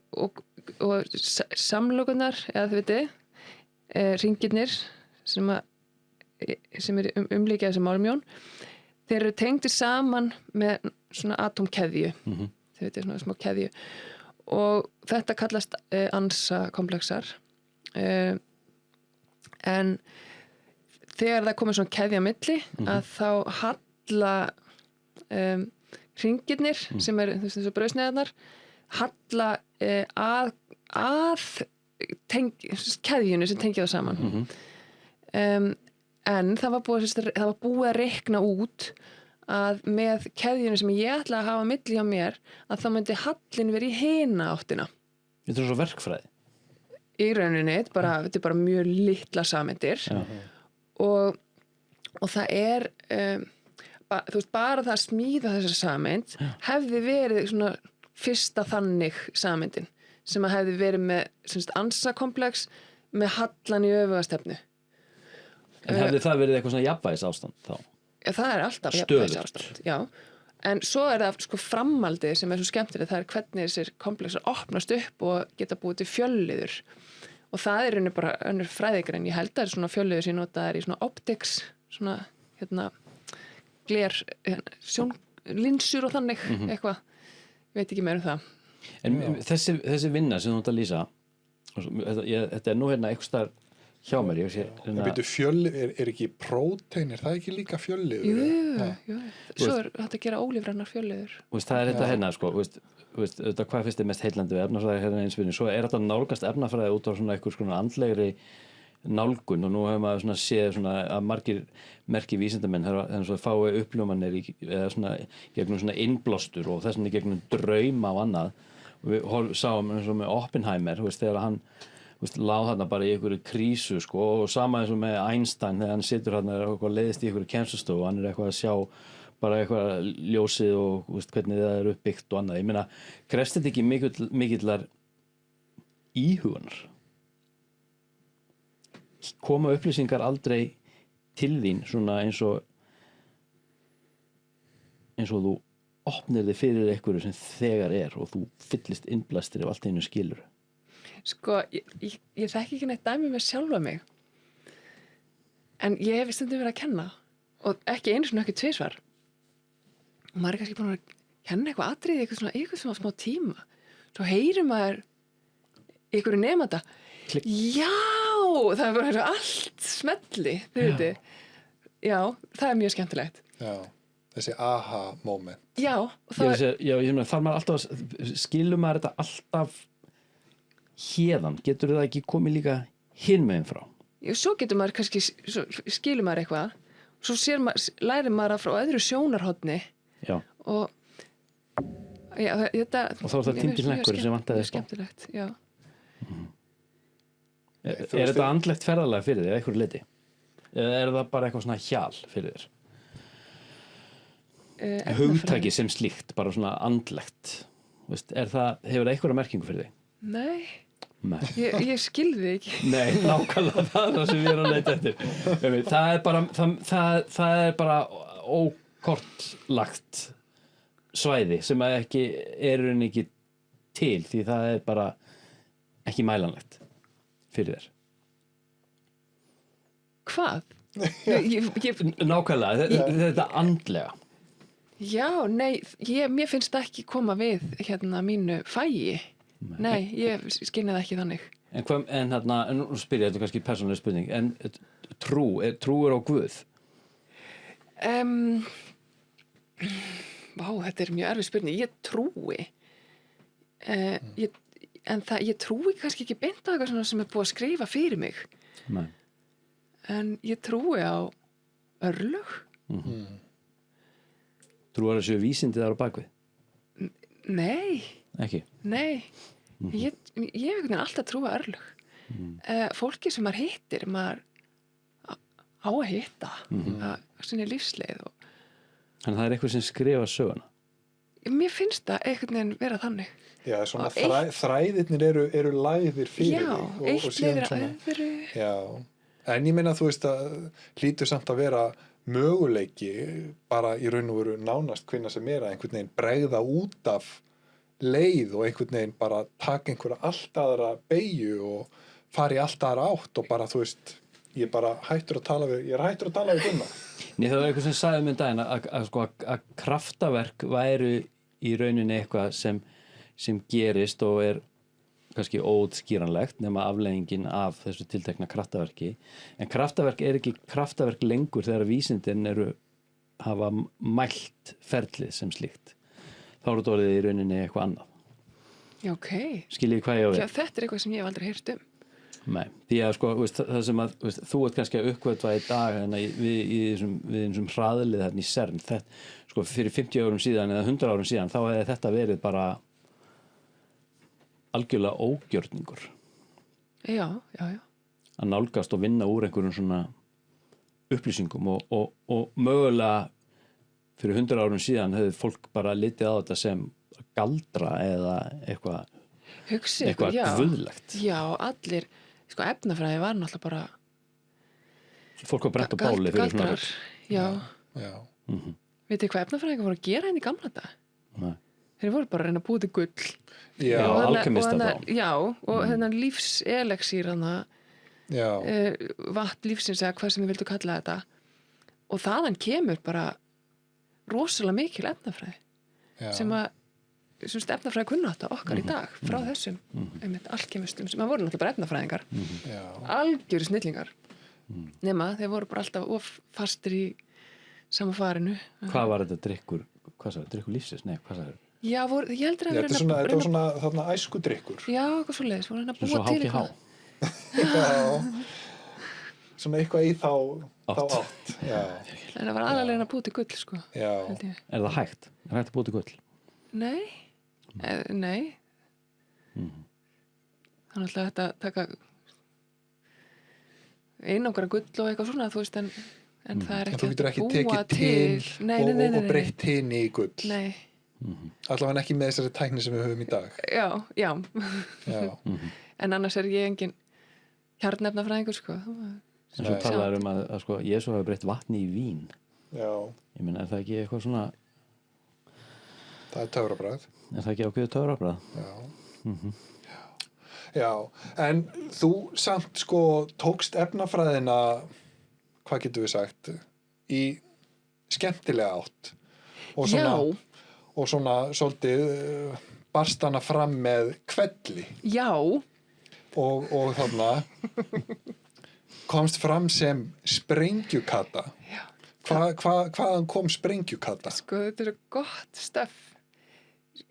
samlokunar eða þið veitir hringirnir sem er umlíkja þessi málmjón þeir eru tengdir saman með svona atómkeðju þið veitir svona smá keðju og þetta kallast ansa-komplexar en þegar það komið svona keðja á milli að þá halla hringirnir sem er þessu brauðsneiðarnar halla að keðjunni sem tengja það saman en það var búið að reikna út að með keðjunni sem ég ætla að hafa milli hjá mér að það myndi hallin verið í hina áttina. Þetta er svo verkfræði. Í rauninni, þetta er bara mjög litla sameindir og það er þú veist, bara það að smíða þessar sameind hefði verið svona fyrsta þannig sameindin sem að hefði verið með ansa-komplex með hallan í öfugastefnu. En hefði það verið eitthvað svona jafnvægis ástand þá? Það er alltaf jafnvægis ástand, já. En svo er það sko framaldið sem er svo skemmtilegt, það er hvernig þessir komplexar opnast upp og geta búið til fjölliður. Og það er rauninni bara önnur fræðigrein. Ég held að það er svona fjölliður sem notaðar í svona optics, svona gler, linsur og þannig eitthvað. Ég veit ekki meira um það. En þessi vinna sem þú ert að lýsa, þetta er nú eitthvað staðar hjá mér, ég sé er ekki prótein, er það ekki líka fjölliður? Jú. Svo er þetta að gera ólífrænar fjölliður. Það er þetta sko, hvað fyrst er mest heillandi við efnafræði einsvinni, svo er þetta nálgast efnafræði út á svona einhvers konar andlegri nálgun og nú hefur maður svona séð svona að margir merki vísindamenn þannig að fái uppljómanir eða svona gegnum svona innblástur og þess vegna gegnum drauma og annað og við sáum eins og með Oppenheimer þegar hann láð þarna bara í einhverju krísu sko, og sama eins og með Einstein þegar hann situr þarna og leiðist í einhverju kennslustofu og hann er eitthvað að sjá bara eitthvað ljósið og hvernig það er uppbyggt og annað. Ég meina, krefst þetta ekki mikillar íhugunar? Koma upplýsingar aldrei til þín svona eins og þú opnir þig fyrir einhverju sem þegar er og þú fyllist innblæstir ef allt einu skilur? Sko, ég þekki ekki neitt dæmi með sjálfa mig en ég hef stundum verið að kenna og ekki einu svona ekki tvisvar og maður er kannski búin að kenna eitthvað atriði eitthvað svona smá tíma svo heyrir maður einhverju nemanda já, það er bara allt smelli, þau veitir já, það er mjög skemmtilegt já, þessi aha moment já, ég meina, þarf maður alltaf skilur maður þetta alltaf hérðan, getur það ekki komið líka hinn meginn frá? Já, svo getur maður kannski, skilur maður eitthvað svo lærir maður að frá öðru sjónarhorni og já, þetta og þá er það týndi hlekkur sem vantaði eitthvað skemmtilegt, já Er þetta andlegt ferðalag fyrir þér, eitthvað leiti? Eða er það bara eitthvað svona hjal fyrir þér? Hugtaki sem slíkt, bara svona andlegt hefur það eitthvað merkingu fyrir þig? Nei. Ég skilði ekki. Nei, nákvæmlega það sem við erum að leita eftir. Það er bara ókortlagt svæði sem ekki er ekki til því það er bara ekki mælanlegt fyrir þér. Hvað? Nákvæmlega, þetta andlega. Já, nei, mér finnst það ekki koma við mínu fæi. Nei, ég skynni það ekki þannig. En nú spyr ég, þetta er kannski persónuleg spurning, en trúir á Guð? Vá, þetta er mjög erfið spurning. Ég trúi. Ég trúi kannski ekki beint á eitthvað svona sem er búið að skrifa fyrir mig. Nei. En ég trúi á örlög. Trúir þessu vísindi þar á bakvið? Nei, Ekki? nei. Ég hef alltaf trúa örlög. Fólki sem maður hittir, maður á að hitta að sinni lífsleið. Þannig það er eitthvað sem skrifa söguna? Mér finnst það einhvern veginn vera þannig. Já, svona þræðirnir eru lagðir fyrir Já, þig. eitt leiðir að öðru. Já, en ég meina þú veist að hlýtur samt að vera möguleiki bara í raun og veru nánast hvenær sem er að einhvern veginn bregða út af leið og einhvern veginn bara taka einhverja allt aðra beygju og fara í allt aðra átt og bara þú veist, ég er bara hættur að tala við Gunnar. Nei, það var eitthvað sem sagði um daginn að kraftaverk væru í rauninni eitthvað sem gerist og er kannski óútskýranlegt nema afleiðingin af þessu tiltekna kraftaverki, en kraftaverk er ekki kraftaverk lengur þegar vísindin hafa mælt ferlið sem slíkt. Þá eru þetta orðið í rauninni eitthvað annað. Já, ok. Skiljið hvað ég á við? Já, þetta er eitthvað sem ég hef aldrei heyrt um. Nei, því að það sem að þú ert kannski að uppgötva í dag við þessum hraðlið þarna í CERN, þetta, fyrir 50 árum síðan eða 100 árum síðan, þá hefði þetta verið bara algjörlega ógjörningur. Já. Að nálgast og vinna úr einhverjum svona upplýsingum og mögulega fyrir 100 árum síðan hefði fólk bara litið á þetta sem galdra eða eitthvað guðlegt. Já, allir, efnafræði var náttúrulega bara fólk var brennt á báli fyrir svona galdrar. Já. Vitið hvað efnafræðingar voru að gera í gamla daga? Nei. Þeir voru bara að reyna að búa til gull. Já, alkemista þá. Já, og þennan lífseleksír vatn lífsins eða hvað sem þið vildu kalla þetta. Og þaðan kemur bara rosalega mikil efnafræði sem efnafræði kunnátta okkar í dag frá þessum alkemistum sem voru náttúrulega bara efnafræðingar. Algjöru snillingar. Nema þeir voru bara alltaf of fastir í sama farinu. Hvað var þetta drykkur? Hvað sagði? Drykkur lífsins? Nei, hvað sagði? Já, ég heldur að þetta var svona þarna æskudrykkur. Já, eitthvað svoleiðis, voru að búa til eitthvað. Já, svona eitthvað í þá átt. Já. En það var aðalega að búa til gull, Já. Er það hægt? Er hægt að búa til gull? Nei. Þannig að þetta taka einangra gull og eitthvað svona, þú veist, en það er En þú getur ekki búa tekið til og breytt tin í gull. Nei. Allavega ekki með þessari tækni sem við höfum í dag. Já. En annars er ég engin kjarnefnafræðingur, En svo talaður að Jesú hafi breytt vatni í vín. Já. Ég meina, er það ekki eitthvað svona... Það er töfrabragð. Er það ekki ákveðið töfrabragð? Já, en þú samt tókst efnafræðina, hvað getum við sagt, í skemmtilega átt. Og svona svolítið barst hana fram með kvelli. Já. Og þarna komst fram sem sprengjukata. Já. Hvaðan kom sprengjukata? Þetta er gott stöf.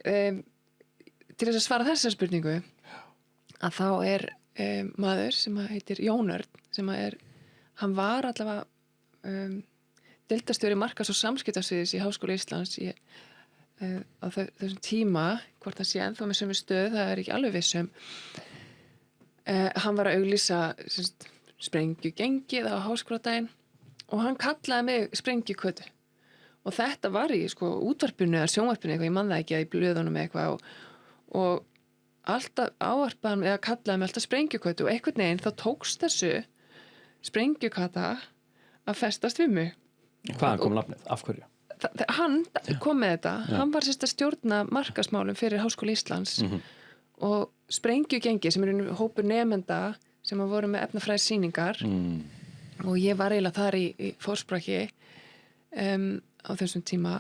Til þess að svara þessa spurningu að þá er maður sem heitir Jón Örn hann var allavega deildarstjóri markas- og samskiptasviðs í Háskóla Íslands á þessum tíma, hvort hann sé ennþá með sömu stöð, það er ekki alveg vissum. Hann var að auglýsa sprengjugengið á háskóladaginn og hann kallaði mig Sprengjukötu og þetta var í útvarpinu eða sjónvarpinu eitthvað, ég man það ekki, eða í blöðunum eitthvað og alltaf ávarpaði hann eða kallaði mig alltaf Sprengjukötu og einhvern veginn þá tókst þessu Sprengjukata að festast við mig. Hvaðan kom nafnið? Af hverju? Hann kom með þetta, hann var að stjórna markaðsmálum fyrir Háskóla Íslands og Sprengjugengi sem hópur nemenda sem voru með efnafræðissýningar og ég var eiginlega þar í fórsprakki á þessum tíma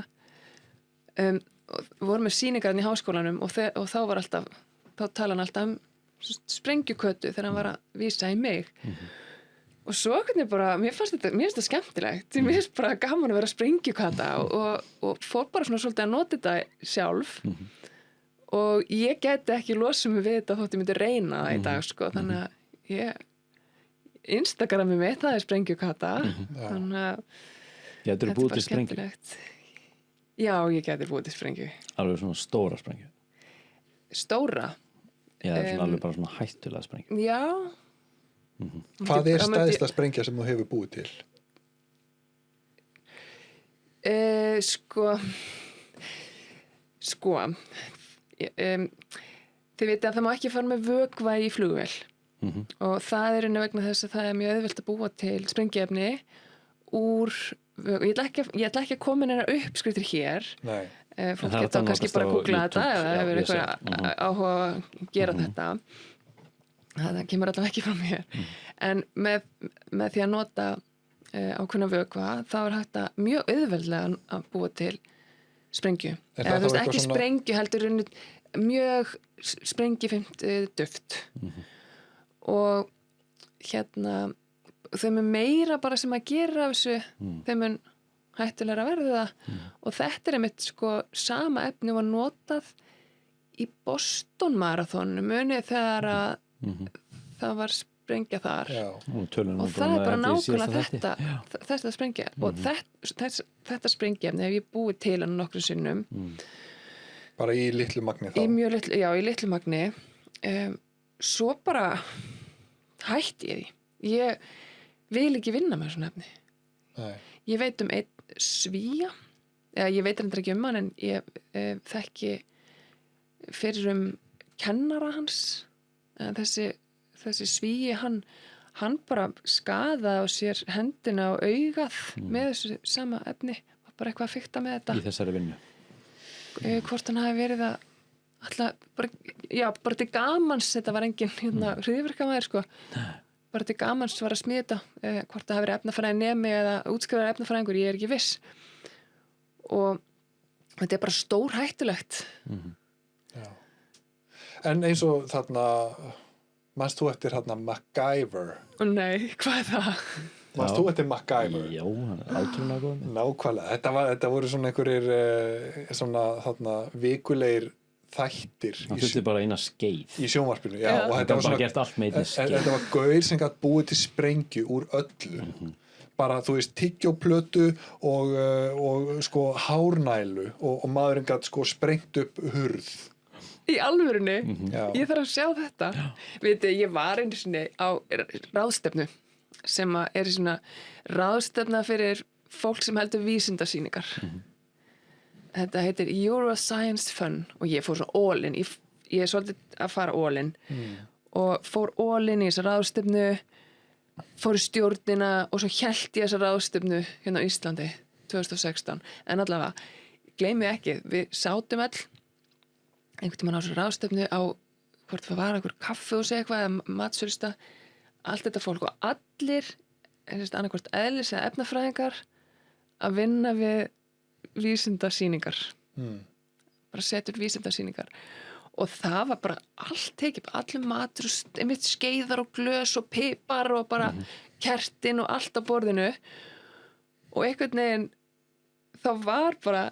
og við vorum með sýningarinn í háskólanum og þá var alltaf, þá tala hann alltaf sprengjukötu þegar hann var að vísa í mig og svo hvernig bara, mér finnst þetta skemmtilegt, mér finnst bara gaman að vera sprengjukata og fór bara svona svolítið að nota þetta sjálf og ég geti ekki losað mig við þetta þótt ég myndi reyna það í dag sko, þannig að Instagramið mitt, það sprengjukata þannig að Getur þú búið til sprengju? Já, ég geti búið til sprengju. Alveg svona stóra sprengju? Stóra? Já, svona alveg bara svona hættulega sprengju. Já. Hvað stærsta sprengja sem þú hefur búið til? Þið vitið að það má ekki fara með vökva í flugvél og það innu vegna þess að það mjög auðvelt að búa til sprengiefni úr ég ætla ekki að koma inn uppskriftir hér. Nei. Fólk geta kannski bara að googla þetta eða hefur eitthvað áhuga að gera þetta. Það kemur allavega ekki frá mér. En með því að nota ákveðna vökva þá hægt að mjög auðveldlega að búa til sprengju. Eða þú veist ekki sprengju heldur mjög sprengifimt duft. Og þau mun meira bara sem að gera af þessu, þau mun hættulega að verða og þetta einmitt sko sama efni var notað í Boston Marathon munið þegar að það var sprengja þar og það bara nákvæmlega þetta sprengja og þetta sprengjefni hef ég búið til hann nokkrum sinnum bara í litlu magni þá? Í litlu magni svo bara hætti ég því ég vil ekki vinna með svona efni. Nei. Ég veit einn Svía, ég veit reyndar ekki hann en ég þekki fyrir kennara hans, þessi Svíi, hann bara skaðaði á sér hendina og augað með þessu sama efni, var bara eitthvað að fikta með þetta. Í þessari vinnu? Hvort hann hafi verið að bara til gamans, þetta var engin hryðjuverkamaður sko. Bara til gamans var að smíða þetta hvort það hafi verið efnafræði nemi eða útskrifaður efnafræðingur, ég ekki viss og þetta bara stór hættulegt Já. En eins og þarna manst þú eftir þarna MacGyver? Nei, hvað er það? Manst þú eftir MacGyver? Já, hann átrúlega góð Nákvæmlega, þetta voru svona einhverjir svona þarna vikulegir þættir hann þurfti bara eina skeið í sjónvarpinu og þetta var bara gert allt með einni skeið þetta var gaur sem gætt búið til sprengju úr öllu bara þú veist tyggjóplötu og sko hárnælu og maðurinn gætt sko sprengt upp hurð í alvörunni, ég þarf að sjá þetta veitu, ég var einu sinni á ráðstefnu sem er svona ráðstefna fyrir fólk sem heldur vísindasýningar þetta heitir Euroscience Fun og ég fór svo all in ég er svolítið að fara all in og fór all in í þessa ráðstefnu fór í stjórnina og svo hélt ég þessa ráðstefnu hérna á Íslandi 2016 en allavega, gleymi ekki við sátum all einhvern tímann á þessu ráðstefnu á hvort það var einhver kaffihúsi eitthvað eða matsölsta, allt þetta fólk og allir, annarkvort eðlis eða efnafræðingar að vinna við vísindasýningar bara setja upp vísindasýningar og það var bara allt tekið, allir matur einmitt skeiðar og glös og pipar og bara kertin og allt á borðinu og einhvern veginn þá var bara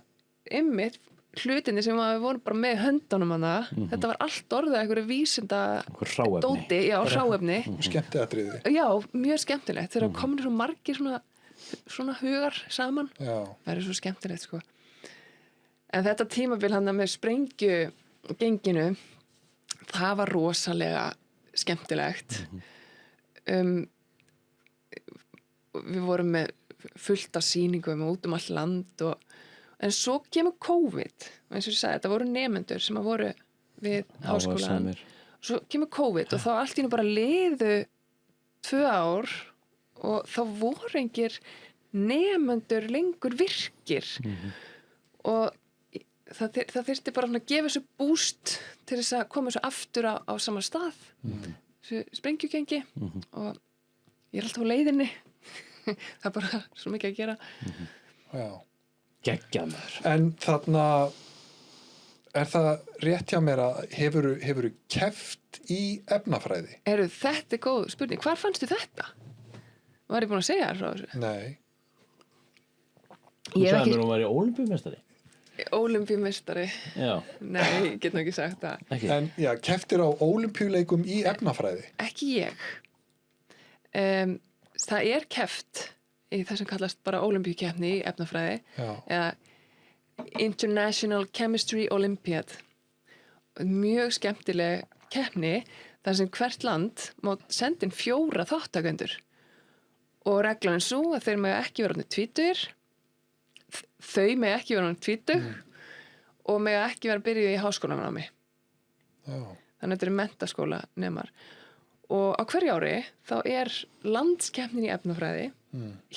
einmitt hlutinni sem við vorum bara með höndunum hana, þetta var allt orðið einhverju vísinda dóti, hráefni skemmtiatriði já, mjög skemmtilegt, þegar komin svo margir svona hugar saman það er svo skemmtilegt sko en þetta tímabil hann með sprengjugenginu það var rosalega skemmtilegt við vorum með fullt af sýningum út allt land en svo kemur COVID eins og ég sagði, þetta voru nemendur sem voru við háskólan svo kemur COVID og þá allt í nú bara liðu 2 ár og þá voru engir nemendur lengur virkir og það þyrfti bara að gefa þessu búst til þess að koma þessu aftur á sama stað þessu sprengjugengi og ég er alltaf á leiðinni það er bara svo mikið að gera Já Geggjað maður. En þarna er það rétt hjá mér að hefurðu keppt í efnafræði? Þetta góð spurning. Hvar fannstu þetta? Var ég búin að segja þér frá þessu? Nei. Þú sagði mér hún var í ólympíumestari. Ólympíumeistari. Já. Nei, ég get nú ekki sagt það. Ekki. En já, kepptir á ólympíuleikum í efnafræði? Ekki ég. Það er keppt í það sem kallast bara ólympíukeppni í efnafræði. Já. Eða International Chemistry Olympiad. Mjög skemmtileg keppni þar sem hvert land má senda inn 4 þáttakendur. Og reglan er svo að þeir mega ekki vera orðnir tvítugir, þau mega ekki vera orðnir tvítug og mega ekki vera byrjuð í háskólanámi. Já. Þannig að þetta eru menntaskóla nemar. Og á hverju ári þá er landskeppnin í efnafræði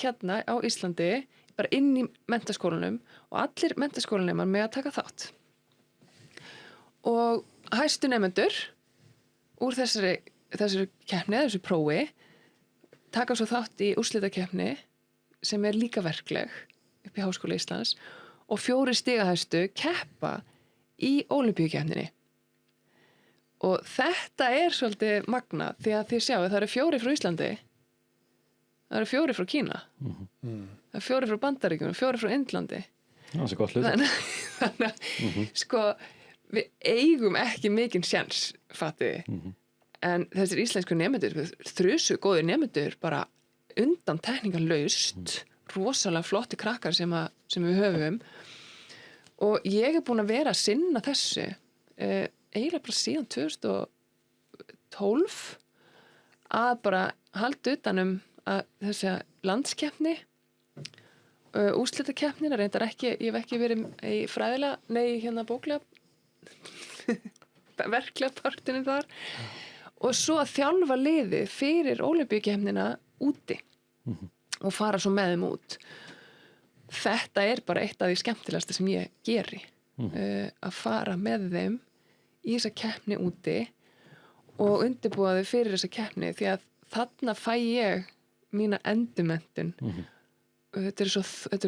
hérna á Íslandi bara inn í menntaskólanum og allir menntaskólanemar mega taka þátt. Og hæstu nemendur úr þessari keppni, þessu prófi, taka svo þátt í úrslitakeppni sem er líka verkleg upp í Háskóla Íslands og 4 stigahæstu keppa í ólympíukeppninni. Og þetta er svolítið magna því að þið sjáu það eru 4 frá Íslandi, það eru 4 frá Kína, það eru 4 frá Bandaríkjunum, 4 frá Indlandi. Það er gott hlut. Þannig að sko við eigum ekki mikinn séns, fattiði. En þessir íslensku nemendur, þrusu góðir nemendur, bara undan tekningarlaust, rosalega flotti krakkar sem við höfum. Og ég er búin að vera að sinna þessu eiginlega bara síðan 2012 að bara halda utanum að þessi landskeppni, úrslitakeppnin, reyndar ekki, ég hef ekki verið í fræðilega, bóklega, verklega partinu þar. Og svo að þjálfa liði fyrir ólympíukeppnina úti og fara svo með þeim út. Þetta er bara eitt af því skemmtilegasta sem ég geri. Að fara með þeim í þessa keppni úti og undirbúa þau fyrir þessa keppni því að þarna fæ ég mína endurmenntun. Þetta er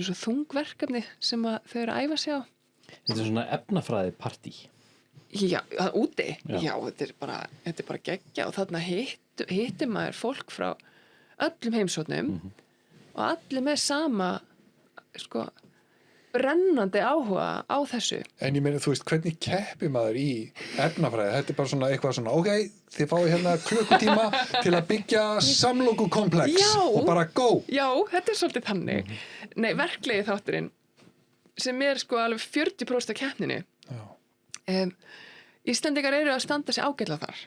svo þungverkefni sem að þau eru að æfa sig á. Þetta er svona efnafræði partí. Já, úti. Já, þetta er bara geggja og þarna hittir maður fólk frá öllum heimshornum og allir með sama brennandi áhuga á þessu. En ég meina, þú veist, hvernig keppir maður í efnafræði? Þetta er bara svona eitthvað svona, ok, þið fáið hérna klukkutíma til að byggja samlokukomplex og bara go. Já, þetta er svolítið þannig. Nei, verklegi þátturinn sem er alveg 40% af keppninni. Já. Íslendingar eru að standa sig ágætlega þar.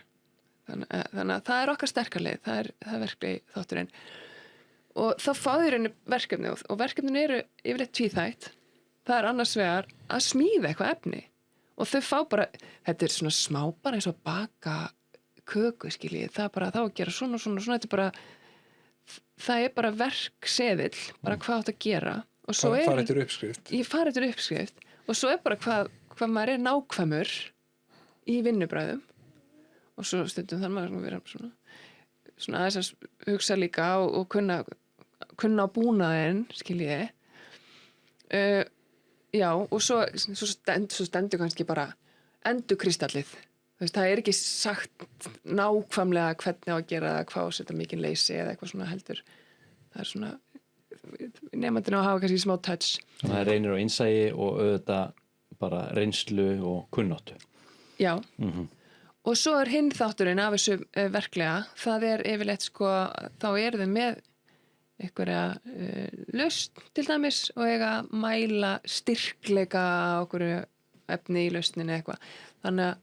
Þannig að það er okkar sterkarleið, það er verklegi þátturinn. Og þá fáður henni verkefni og verkefnin eru yfirleitt tvíþætt. Það er annars vegar að smíða eitthvað efni og þau fá bara, þetta er svona smá bara eins og baka köku, skiljið, það er bara þá að gera svona, þetta er bara, það er bara verkseðill, bara hvað átt að gera og svo fara eftir uppskrift. Ég fara eftir uppskrift og svo er bara hvað maður er nákvæmur í vinnubræðum og svo stundum þannig maður að vera svona aðeins að hugsa líka og kunna á búnaðinn, skiljiði. Já, og svo stendur kannski bara endurkristallið. Það er ekki sagt nákvæmlega hvernig á að gera það, hvað að setja mikinn leysi eða eitthvað svona heldur. Það er svona, nemandinn á að hafa kannski smá touch. Það reynir á innsæi og auðvitað bara reynslu og kunnáttu. Já, og svo er hinn þátturinn af þessu verklega, það er yfirleitt þá eru þau með einhverja lausn til dæmis og eiga að mæla styrkleika á okkur efni í lausninni eitthvað. Þannig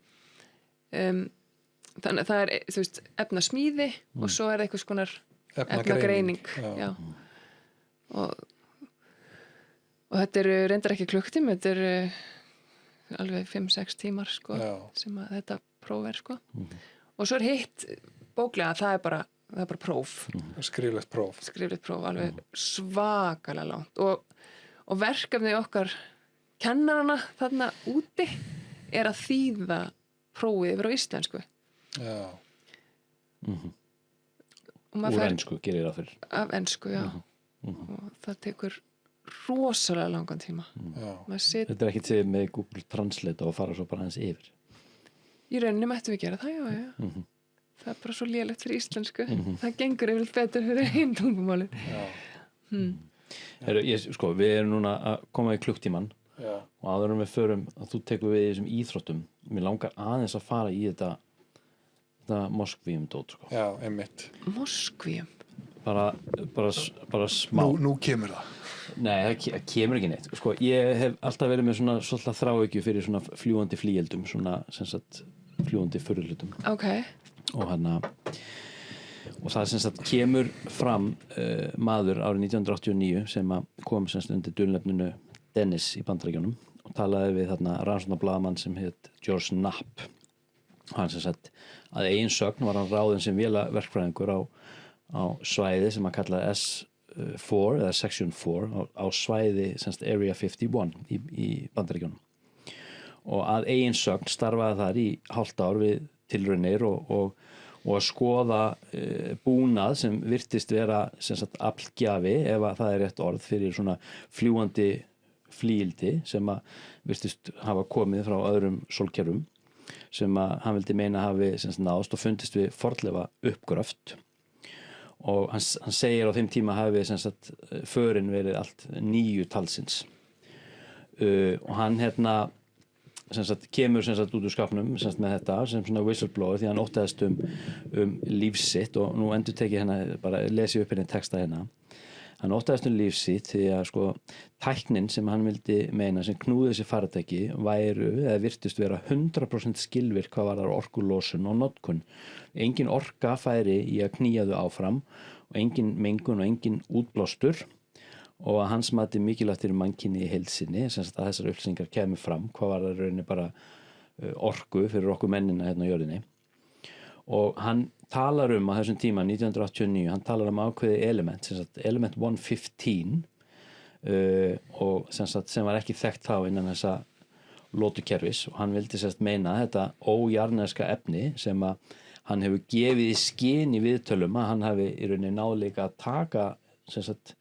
að það er, þú veist, efnasmíði og svo er eitthvað skonar efnagreining. Já. Og þetta eru reyndar ekki klukktími, þetta eru alveg 5-6 tímar sem að þetta próf er og svo er hitt bóklega, það er bara próf. Skriflegt próf, alveg svakalega langt og verkefni okkar kennarana þarna úti er að þýða prófið yfir á íslensku. Já. Úr ensku gerir það fyrir. Af ensku, já. Og það tekur rosalega langan tíma. Þetta ekkert segið með Google Translate og fara svo bara aðeins yfir. Í rauninni mættum við gera það, já. Það bara svo lélegt fyrir íslensku. Það gengur yfirleitt betur fyrir hinn tungumáli. Sko, við erum núna að koma í klukktíman og áður við förum að þú tekur við þessum íþróttum. Mér langar aðeins að fara í þetta Moskvíum dót, sko. Já, einmitt. Moskvíum? Bara smá. Nú kemur það. Nei, það kemur ekki neitt. Sko, ég hef alltaf verið með svona svolítið þráhyggju fyrir svona fljúgandi flíeldum, svona sem sagt fljúgandi furðuhlutum. Ok. Og það sem sagt kemur fram maður árið 1989 sem kom sem sagt undir dulnefninu Dennis í Bandaríkjunum og talaði við þarna rannsóknarblaðamann sem heit George Knapp. Hann sem sagt að eigin sögn var hann ráðinn sem vélaverkfræðingur á svæði sem hann kallaði S4 eða Section 4 á svæði sem sagt Area 51 í Bandaríkjunum. Og að eigin sögn starfaði þar í hálft ár við tilraunir og að skoða búnað sem virtist vera sem sagt aflgjafi, ef að það er rétt orð, fyrir svona fljúgandi flíildi sem að virtist hafa komið frá öðrum sólkerfum sem að hann vildi meina hafi sem sagt náðst og fundist við fornleifa uppgröft. Og hann segir á þeim tíma hafi sem sagt förin verið allt 9 talsins. Og hann sem sagt kemur sem sagt út úr skapnum sem sagt með þetta sem svona whistleblower því hann óttaðist líf sitt og nú endurteki bara lesi upp hérna texta hérna. Hann óttaðist líf sitt því að sko tæknin sem hann vildi meina sem knúði þessi farartæki væru eða virtist vera 100% skilvirk hvað varðar orkulósun og notkun. Engin orka færi í að knýja þau áfram og engin mengun og engin útblástur og að hans mati mikilvægt fyrir mannkynið í heild sinni sem að þessar upplýsingar kemur fram hvað var það rauninni bara orku fyrir okkur mennina hérna á jörðinni. Og hann talar á þessum tíma 1989, hann talar ákveðið element, sem sagt element 115 og sem var ekki þekkt þá innan þessa lótukerfis og hann vildi sem sagt meina þetta ójarneska efni sem að hann hefur gefið í skyn í viðtölum að hann hafi í rauninni náðleika að taka sem sagt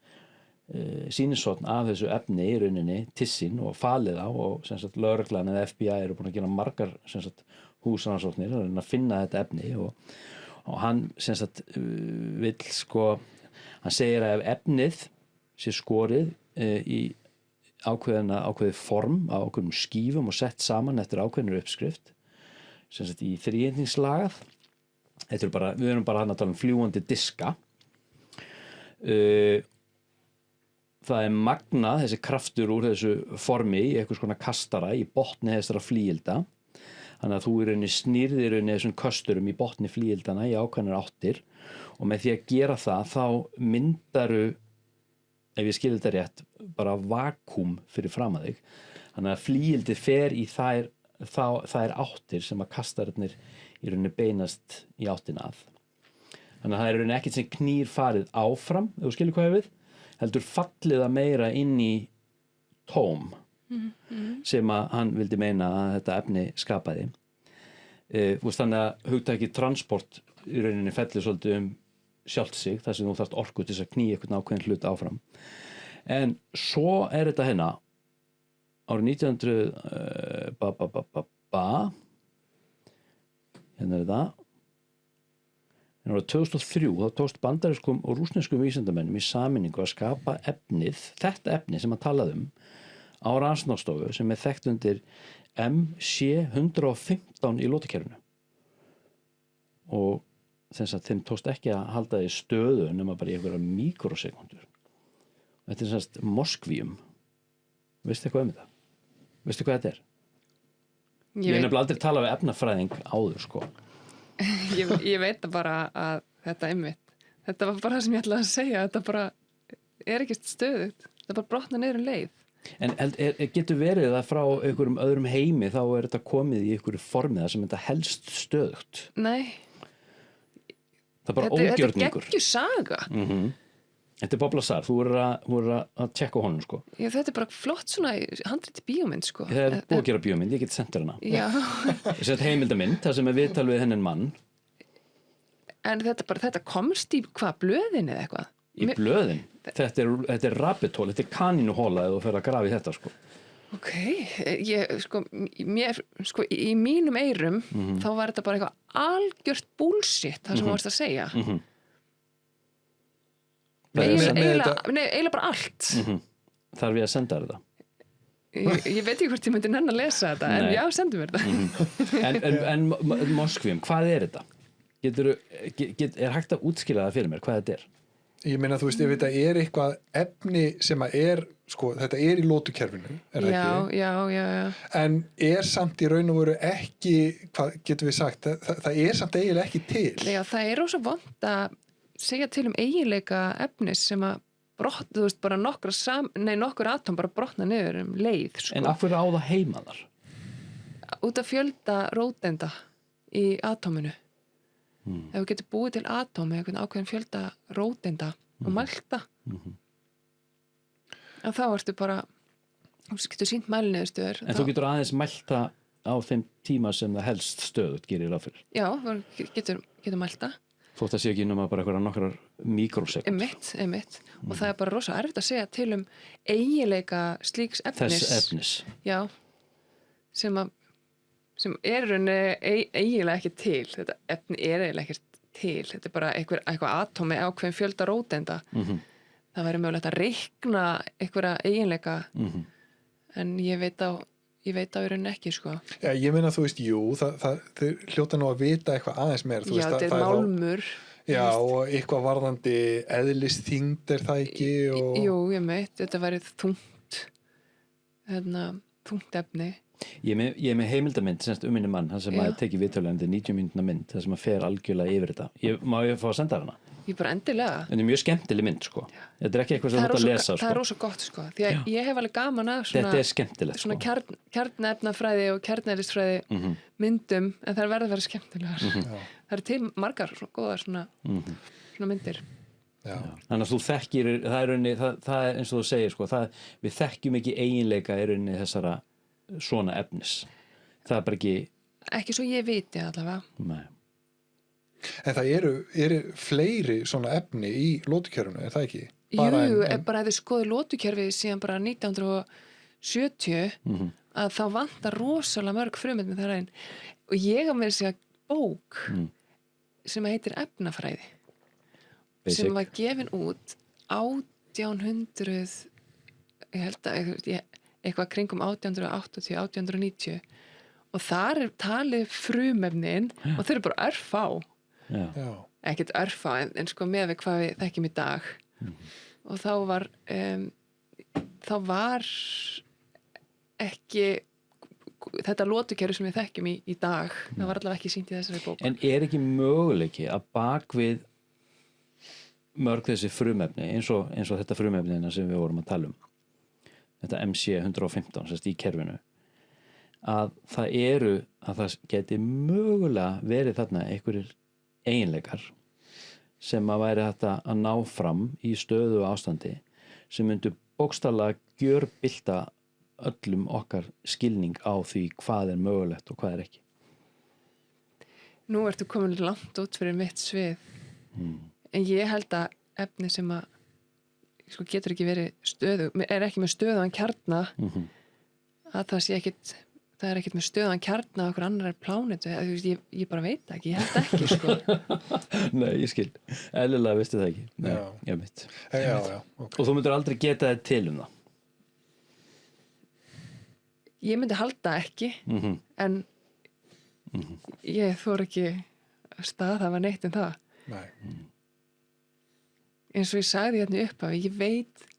sýnishorn af þessu efni í rauninni til sín og falið á og sem sagt lögreglan eða FBI eru búin að gera margar sem sagt húsrannsóknir að finna þetta efni og hann sem sagt vill sko hann segir að ef efnið sé skorið í ákveðið form á ákveðnum skífum og sett saman eftir ákveðnir uppskrift sem sagt í þríhyrningslagað við erum bara að tala fljúgandi diska það er magnað þessi kraftur úr þessu formi í einhvers konar kastara í botni þessara flíilda þannig að þú í rauninni snýrðir þessum kösturum í botni flíildana í ákveðnar áttir og með því að gera það þá myndaru ef ég skil þetta rétt bara vakúm fyrir fram að þig þannig að flíildið fer í þær áttir sem að kastararnir í rauninni beinast í áttina að þannig að það er rauninni ekkert sem knýr farið áfram ef þú skilur hvað ég við heldur fallið að meira inn í tóm sem að hann vildi meina að þetta efni skapaði þannig að hugtakið transport í rauninni fellir svolítið sjálft sig þar sem þú þarft orku til þess að knýja einhvern ákveðin hlut áfram en svo er þetta hérna árið 1900 hérna er þetta en árið 2003 þá tókst bandarískum og rússneskum vísindamennum í sameiningu að skapa þetta efni sem að talaði á rannsóknarstofu sem er þekkt undir MC115 í lótukerfinu og þess að þeim tókst ekki að halda því stöðu nema bara í einhverja mikrosekundur þetta er semst Moskvíum veistu eitthvað þetta? Veistu hvað þetta er? Ég hef nefnilega aldrei talað við efnafræðing áður sko ég veit bara að þetta þetta var bara það sem ég ætlaði að segja þetta bara er ekki stöðugt þetta bara brotna niður leið En getur verið að frá einhverjum öðrum heimi þá er þetta komið í einhverju formi sem þetta helst stöðugt? Nei. Það er bara ógjörningur. Þetta er geggjur saga. Þetta er Bob Lazar, þú voru að tjekka honum sko. Já, þetta er bara flott svona handriti bíómynd sko. Það er búið að gera bíómynd, ég get sendur hana. Já. Þetta heimildamynd, það sem er viðtal við hennan mann. En þetta komst í hvað blöðin eða eitthvað? í blöðin. Þetta er rabbit hole, þetta er kanínuhóla ef þú fer að grafa í þetta, sko. Ok, í mínum eyrum þá var þetta bara eitthvað algjört bullshit það sem þú varst að segja. Eiginlega bara allt. Þarf ég að senda þér þetta? Ég veit ekki hvort ég myndi nenn að lesa þetta, en já, sendum mér þetta. En Moskvim, hvað er þetta? Er hægt að útskýra það fyrir mér, hvað þetta er? Ég meina, þú veist, ef þetta er eitthvað efni sem að sko, þetta er í lótukerfinu, er það ekki? Já. En er samt í raun og veru ekki, hvað getum við sagt, það er samt eiginlega ekki til. Já, það er ósvo vont að segja til eiginleika efnis sem að þú veist, bara nokkur atóm bara brotna niður leið, sko. En af hverju á það heima þar? Út af fjölda róteinda í atóminu. Ef þú getur búið til atóm með einhvern ákveðin fjölda róteinda og mælta að þá ertu bara þú getur sýnt mælniðurstöður. En þú getur aðeins mælta á þeim tíma sem það helst stöðut gerir ráð fyrir? Já, getur mælta. Þótt að sé ekki nema bara nokkrar mikrosekund. Einmitt. Og það er bara rosa erfitt að segja til eiginleika slíks efnis. Þess efnis. Já, sem er eiginlega ekki til. Þetta efni er eiginlega ekki til. Þetta er bara eitthvað atómi ákveðin fjölda róteinda. Það væri mögulegt að reikna einhverja eiginleika en ég veit á í rauninni ekki, sko. Já, ég meina, þú veist, þau hljóta nú að vita eitthvað aðeins meira. Já, þetta er málmur. Já, og eitthvað varðandi eðlisþyngd er það ekki? Jú, ég veit, þetta væri þungt efni. Ég er með heimildamynd minni mann, hann sem maður tekið viðtöluðandi 90 mínútna mynd, það sem maður fer algjörlega yfir þetta. Má ég fá að senda hana? Ég bara endilega. En þetta er mjög skemmtileg mynd, sko. Þetta er ekki eitthvað sem þú ert að lesa, sko. Það er rosa gott, sko. Því að ég hef alveg gaman af þetta er skemmtilegt, svona kjarnefnafræði og kjarneðlisfræði myndum, en það verður að vera skemmtilegar. Það eru til margar svona góðar svona myndir. Já. Þannig að þú þekkir, það er eins og þú segir, sko, við þekkjum ekki eiginleika í rauninni þessara svona efnis. Það er bara ekki svo ég viti allavega. Nei. En það eru fleiri svona efni í lótukerfinu, er það ekki? Bara ef þið skoðu lótukerfið síðan bara 1970 að þá vantar rosalega mörg frumefni þar einn. Og ég haf með að segja bók sem heitir Efnafræði sem var gefin út 1800 ég held að eitthvað kringum 1880, 1890 og þar er talið frumefnin og þeir eru bara örfá. Já. Ekkert örfá en sko með við hvað við þekkjum í dag og þá var ekki þetta lótukerfi sem við þekkjum í dag það var allavega ekki sýnt í þessari bók. En er ekki möguleiki að bak við mörg þessi frumefni eins og þetta frumefnina sem við vorum að tala þetta MC115 sérst í kerfinu að það geti mögulega verið þarna einhverjir eiginleikar sem að væri þetta að ná fram í stöðu ástandi sem myndu bókstaflega gjörbylta öllum okkar skilning á því hvað er mögulegt og hvað er ekki. Nú ertu komin langt út fyrir mitt svið en ég held að efni sem að sko, getur ekki verið er ekki með stöðuðan kjarna að það er ekkert með stöðan kjarna okkur annar plánetu, ég bara veit ekki, ég held ekki, sko. Nei, ég skil. Eðlilega veistu það ekki. Nei, ég veit. Já, okay. Og þú myndir aldrei geta það til það? Ég myndi halda ekki, en ég þór ekki að staðhafa neitt það. Nei. Eins og ég sagði hérna upp af, ég veit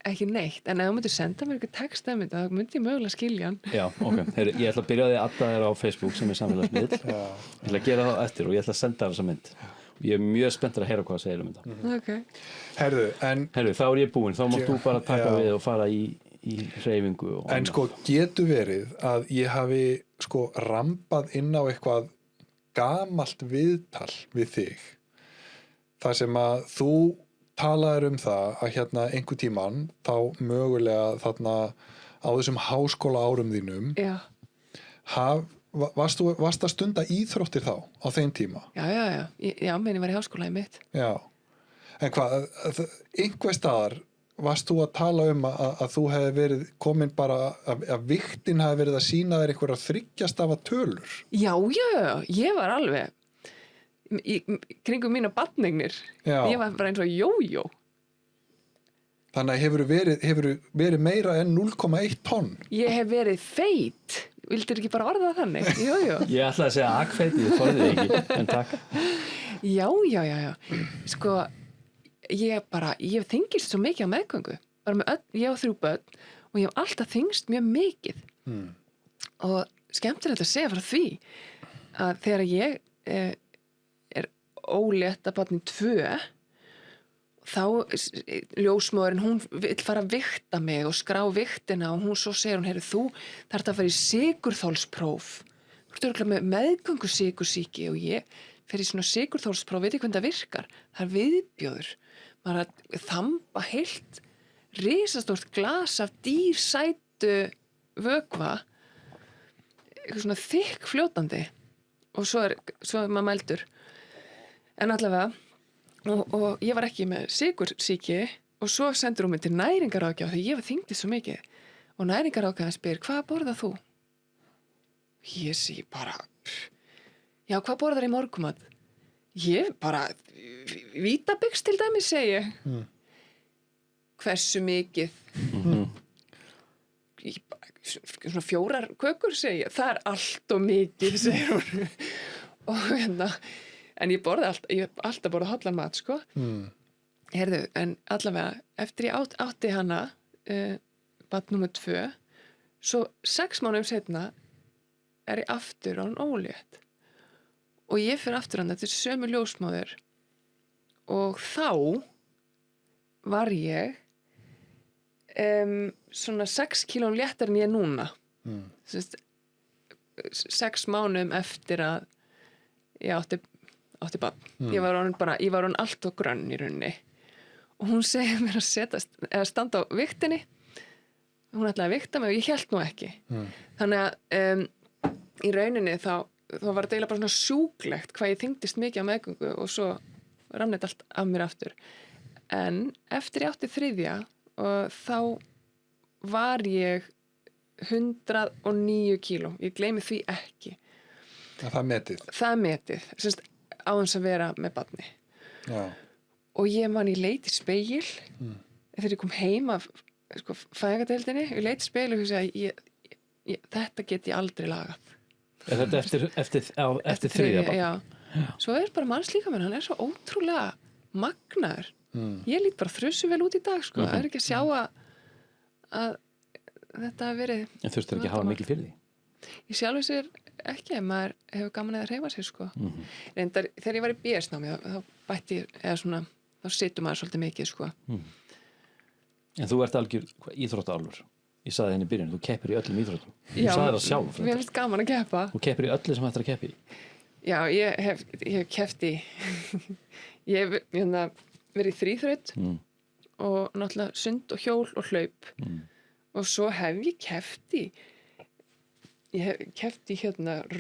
ekki neitt, en ef þú myndir senda mér eitthvað text af þetta, þá myndi ég mögulega skilja hann. Já, ok. Heyri, ég ætla að byrja að adda þér á Facebook sem er samfélagsmiðl. Ég ætla að gera það eftir og ég ætla að senda þér þessa mynd. Og ég er mjög spenntur að heyra hvað það segir þetta. Ok. Herðu, þá er ég búinn. Þá mátt þú bara taka við og fara í hreyfingu. En sko, getur verið að ég hafi sko rambað inn á eitthvað gamalt viðtal við þig. Það sem að þú talaður það að hérna einhver tíman þá mögulega þarna á þessum háskóla árum þínum varst að stunda íþróttir þá á þeim tíma? Já, meni var í háskóla í mitt. Já, En hvað, einhver staðar varst þú að tala um að þú hefði verið komin bara að viktin hefði verið að sýna þér einhverja þryggjastafa tölur? Já, ég var alveg í kringum mína barnignir. Já. Ég var bara eins og jójó. Þannig að hefur verið meira en 0,1 tonn? Ég hef verið feit. Vildir ekki bara orða það þannig? Jójó. Ég ætla að segja akfeiti, þið þorðið ekki, en takk. Já. Sko, ég þyngist svo mikið á meðgöngu. Bara ég á 3 börn og ég hef alltaf þyngst mjög mikið. Og skemmtilegt að segja frá því að þegar ég er ólétt að barni 2, þá ljósmóðurinn, hún vill fara að vigta mig og skrá vigtina og hún svo segir hún, heyrðu, þú þarft að fara í sykurþolspróf. Þú ert örugglega með meðgöngu sykursýki og ég fer í svona sykurþolspróf, veit ekki hvernig það virkar. Það er viðbjóður. Maður að þamba heilt risastórt glas af dýrsætu vökva, eitthvað svona þykk fljótandi og svo er maður mældur. En allavega, og ég var ekki með sykursýki og svo sendur hún mig til næringaráðgjafar því ég var þyngdi svo mikið og næringaráðgjafar spyr, hvað borðar þú? Ég segi bara, já, hvað borðar í morgumat? Ég bara, Vítabix til dæmis, segi ég. Hversu mikið? Svona 4 kökur, segi ég. Það er allt og mikið, segir hún. Og en ég alltaf borða hollan mat, sko. Heyrðu, en allavega, eftir ég átti hana, barn númer 2, svo 6 mánuðum seinna er ég aftur á hann ólétt. Og ég fyrir aftur hann, þetta er sömu ljósmóðir. Og þá var ég svona 6 kílóum léttar en ég er núna. 6 mánuðum eftir að ég átti barn. Ég var orðin allt og grönn í rauninni. Og hún segir mér að standa á vigtinni. Hún ætlaði að vigta mig og ég hélt nú ekki. Þannig að í rauninni þá var þetta eiginlega bara svona sjúklegt hvað ég þyngdist mikið á meðgöngu og svo rann þetta allt af mér aftur. En eftir ég átti 3. og þá var ég 109 kíló. Ég gleymi því ekki. Það er metið? Það er metið. Á þess að vera með barni. Já. Og ég man í leit í spegil þegar ég kom heim af fæðingardeildinni, ég leit í spegil og hugsaði þetta get ég aldrei lagað. Er þetta eftir 3. barn? Já. Svo er bara mannslíkaminn, hann er svo ótrúlega magnaður. Ég lít bara þrussu vel út í dag, sko. Það er ekki að sjá að þetta hafi verið. En þurftu ekki að hafa mikil fyrir því? Ég sjálfur sér ekki, maður hefur gaman að hreyfa sér, sko. Reyndar, þegar ég var í BS-námi þá situr maður svolítið mikið, sko. En þú ert algjör íþróttaálfur. Ég sagði henni í byrjun, þú keppir í öllum íþróttum. Þú Já, sagði það sjálf. Mér finnst gaman að keppa. Þú keppir í öllu sem hættir að keppi. Já, ég hef keppt í ég hef verið í þríþraut og náttúrulega sund og hjól og hlaup. Og svo hef ég keppt í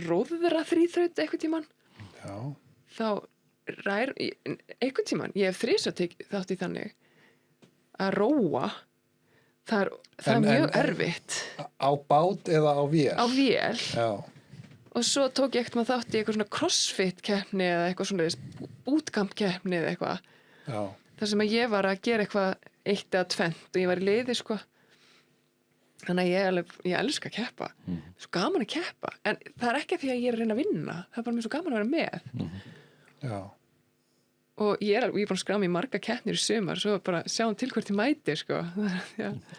róðra þríþraut eitthvað tímann. Já. Þá eitthvað tímann, ég hef 3 þátt í þannig að róa, það er mjög erfitt. Á bát eða á vél? Á vél. Já. Og svo tók ég eitthvað þátt í eitthvað svona crossfit keppni eða eitthvað svona bootcamp keppni eða eitthvað. Já. Þar sem að ég var að gera eitthvað 1 eða 2 og ég var í liði, sko. Þannig að ég elska að keppa. Svo gaman að keppa. En það er ekki því að ég er að reyna að vinna. Það er bara mér svo gaman að vera með. Já. Og ég er búin að skrá mig í marga keppnir í sumar, svo bara sjáum til hvert ég mæti, sko.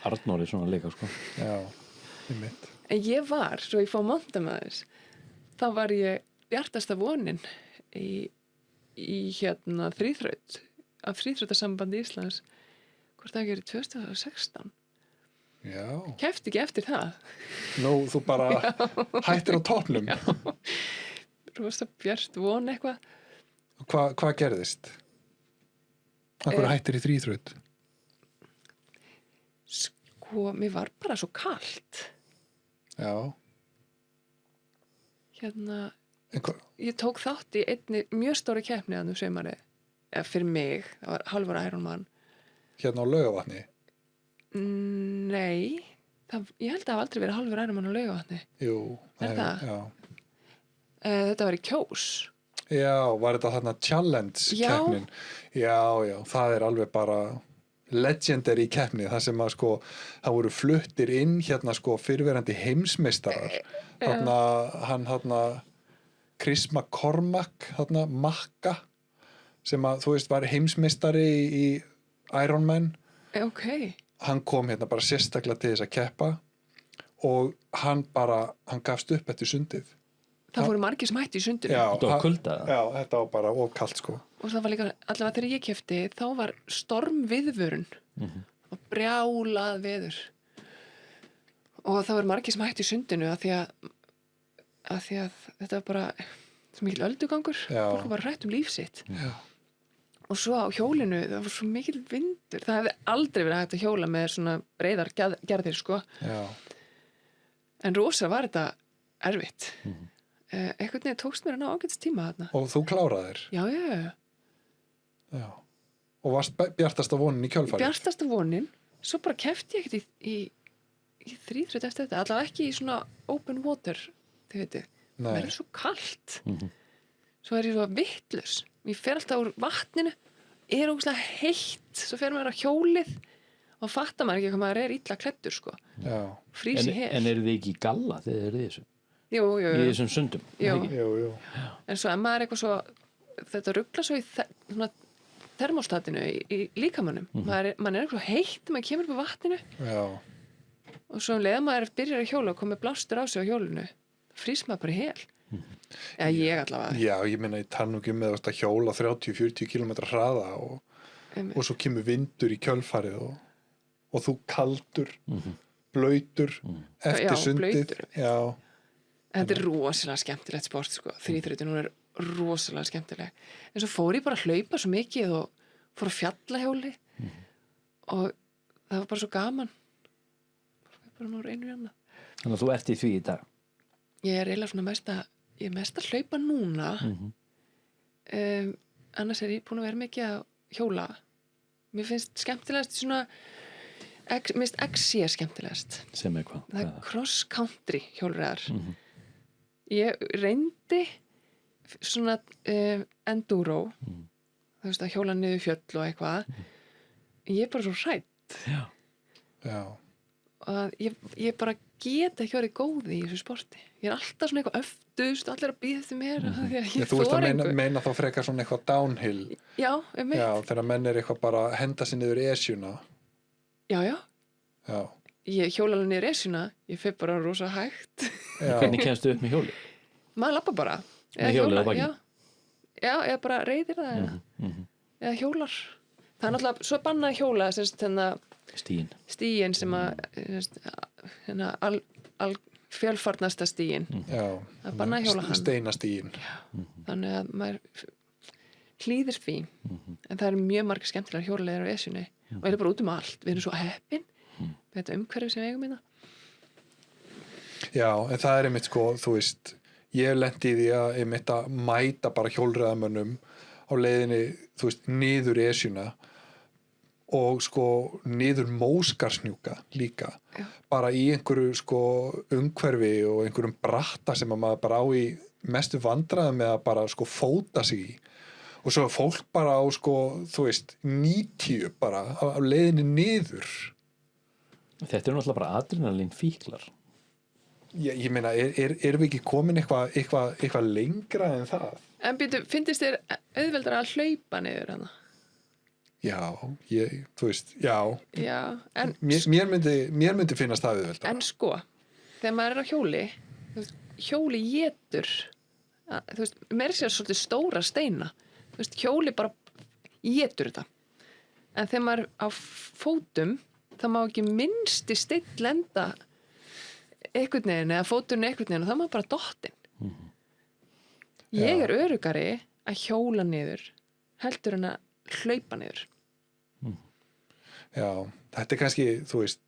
Arnór er svona leika, sko. Já, einmitt. En ég var, svo ég fór monta með þess, þá var ég bjartasta vonin í þríþraut, af þríþrautasambandi Íslands, hvort það ekki er í 2016. Já. Keppti ekki eftir það. Nú, þú bara hættir á toppnum. Já. Rosa bjart von eitthvað. Hvað gerðist? Hvað hættir í þríþraut? Sko, mér var bara svo kalt. Já. Ég tók þátt í einni mjög stóri keppni að sumarið, fyrir mig, það var hálfur Ironman. Hérna á Laugavatni? Nei, ég held að það hafa aldrei verið hálfur Ironman á Laugavatni. Jú. Það? Já. Þetta var í Kjós. Já, var þetta þarna challenge-keppnin? Já, það er alveg bara legendary keppni, það sem að sko, það voru fluttir inn hérna sko fyrrverandi heimsmeistarar. Þarna Chris McCormack, þarna Makka, sem að, þú veist, var heimsmeistari í Ironman. Ok. Hann kom hérna bara sérstaklega til þess að keppa og hann gafst upp eftir sundið. Það voru margir sem hætti í sundinu. Já, Þetta var kulda. Já, þetta var bara ofkalt sko. Og það var líka, allavega þegar ég keppti, þá var stormviðvörun og brjálað veður. Og það voru margir sem hætti í sundinu af því að þetta var bara svo mikil öldugangur. Já. Fólk var bara hrætt líf sitt. Já. Og svo á hjólinu, það var svo mikil vindur. Það hefði aldrei verið hægt að hjóla með svona breiðar gerðir, sko. Já. En rosa var þetta erfitt. Einhvern veginn tókst mér að ná ágætis tíma þarna. Og þú kláraðir? Já. Og varst bjartasta vonin í kjölfarið? Bjartasta vonin, svo bara keppti ég ekkert í þríþröð eftir þetta, allavega ekki í svona open water, þið veitir. Það er svo kalt. Svo er ég svo vitlaus. Ég fer alltaf úr vatninu, er ógeðslega heitt, svo fer maður á hjólið og fattar maður ekki hvað maður er illa klæddur, sko. Já. Frýs í hel. En eru þið ekki í galla þegar þið eru í þessu? Jú. Í þessum sundum? Jú. En svo ef maður er eitthvað svo, þetta rugla svo í termostatinu í líkamannum. Man er eitthvað svo heitt, maður kemur upp á vatninu. Já. Og svo leða maður byrjar að hjóla og komið blástur á sig á hjólinu. Frýs maður bara í hel. Eða ég allavega. Já, ég meina ég tann ekki með að hjóla 30-40 km hraða og svo kemur vindur í kjölfarið og þú kaldur, blautur eftir sundið. Blautur. Já. Þetta er rosalega skemmtilegt sport, sko. Þríþrautin, hún er rosalega skemmtileg. En svo fór ég bara að hlaupa svo mikið og fór að fjalla hjóli og það var bara svo gaman. Bara nú reynum við annað. Þannig að þú ert í því í dag? Ég er eiginlega svona ég er mest að hlaupa núna. Annars er ég búin að vera mikið að hjóla. Mér finnst skemmtilegast svona, mér finnst XC skemmtilegast. Sem er hvað? Það er cross country hjólreiðar. Ég reyndi svona enduro, þú veist, að hjóla niður fjöll og eitthvað. Ég er bara svo hrædd. Já. Og ég bara get ekki verið góð í þessu sporti. Ég er alltaf svona eitthvað öftust, allir að býða eftir mér. Þú veist að meina þá frekar svona eitthvað downhill. Já, Já, þegar menn er eitthvað bara að henda sig niður esjuna. Já. Já. Ég hjóla alveg niður esjuna, ég fer bara rosa hægt. Hvernig kemstu upp með hjóli? Maður labba bara. Með hjólið á bakinu? Já, eða bara reiðir það eða hjólar. Það er náttúrulega svo bannað hjóla stíin sem að fjölfarnasta stíin. Já. Það er bannað hjóla hann. Steinastíin. Þannig að maður hlýðir því. En það eru mjög margir skemmtilegar hjólaleiðir á esjunni og er bara út allt. Við erum svo heppin þetta umhverfi sem við eigum hérna. Já, en það er einmitt sko, þú veist, ég lendi í því að einmitt að mæta bara hjólreiðamönnum á leiðinni, þú veist, niður esjuna og sko niður Móskarshnjúka líka. Já. Bara í einhverju sko umhverfi og einhverjum bratta sem að maður bara á í mestu vandræðum með að bara sko fóta sig í. Og svo fólk bara á sko, þú veist, 90 bara á leiðinni niður. Þetta er náttúrulega bara adrenalín fíklar. Ég meina, erum við ekki komin eitthvað lengra en það? En býtu, finnst þér auðveldara að hlaupa niður hana? Já, þú veist, já. Já, en Mér myndi finnast það auðveldara. En sko, þegar maður er á hjóli, þú veist, hjóli étur, þú veist, meira sér svolítið stóra steina, þú veist, hjóli bara étur þetta. En þegar maður er á fótum, það má ekki minnsti steinn lenda einhvern veginn eða fóturinn einhvern veginn og það má bara dottinn. Ég er öruggari að hjóla niður heldur en að hlaupa niður. Já, þetta er kannski, þú veist,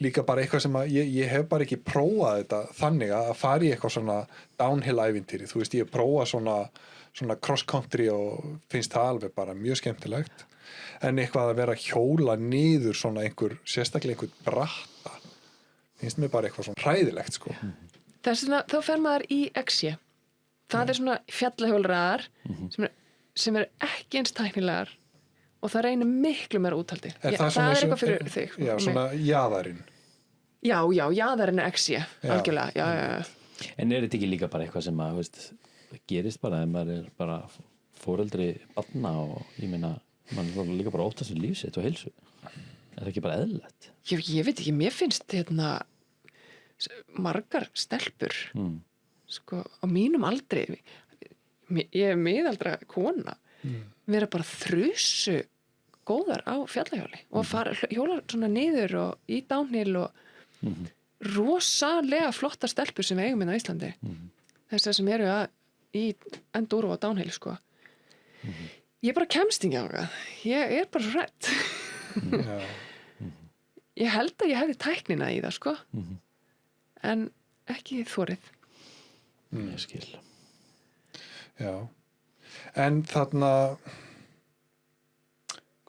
líka bara eitthvað sem að ég hef bara ekki prófað þetta þannig að fara í eitthvað svona downhill ævintýri, þú veist, ég prófa svona cross country og finnst það alveg bara mjög skemmtilegt, en eitthvað að vera að hjóla niður svona sérstaklega einhver bratta finnst mér bara eitthvað svona hræðilegt sko. Þess vegna þá fer maður í XC. Það er svona fjallahjólraðar sem er ekki eins tæknilegar og það reynir miklu meira úthaldi. Það er eitthvað fyrir þig. Já, svona jaðarinn. Já, jaðarinn er XC, algjörlega. Já. En er þetta ekki líka bara eitthvað sem að, veist, gerist bara ef maður er bara foreldri barna og ég meina, mann er líka bara óttast um lífsitt og heilsu. Er það ekki bara eðlilegt? Ég veit ekki, mér finnst margar stelpur sko, á mínum aldri ég er miðaldra kona vera bara þrusu góðar á fjallahjóli og fara hjóla svona niður og í downhill og rosalega flotta stelpur sem við eigum inn á Íslandi þessar sem eru í enduro og downhill sko ég bara kemst ekki á það ég er bara svo hrædd ég held að ég hefði tæknina í það sko en ekki þorið ég skil já en þarna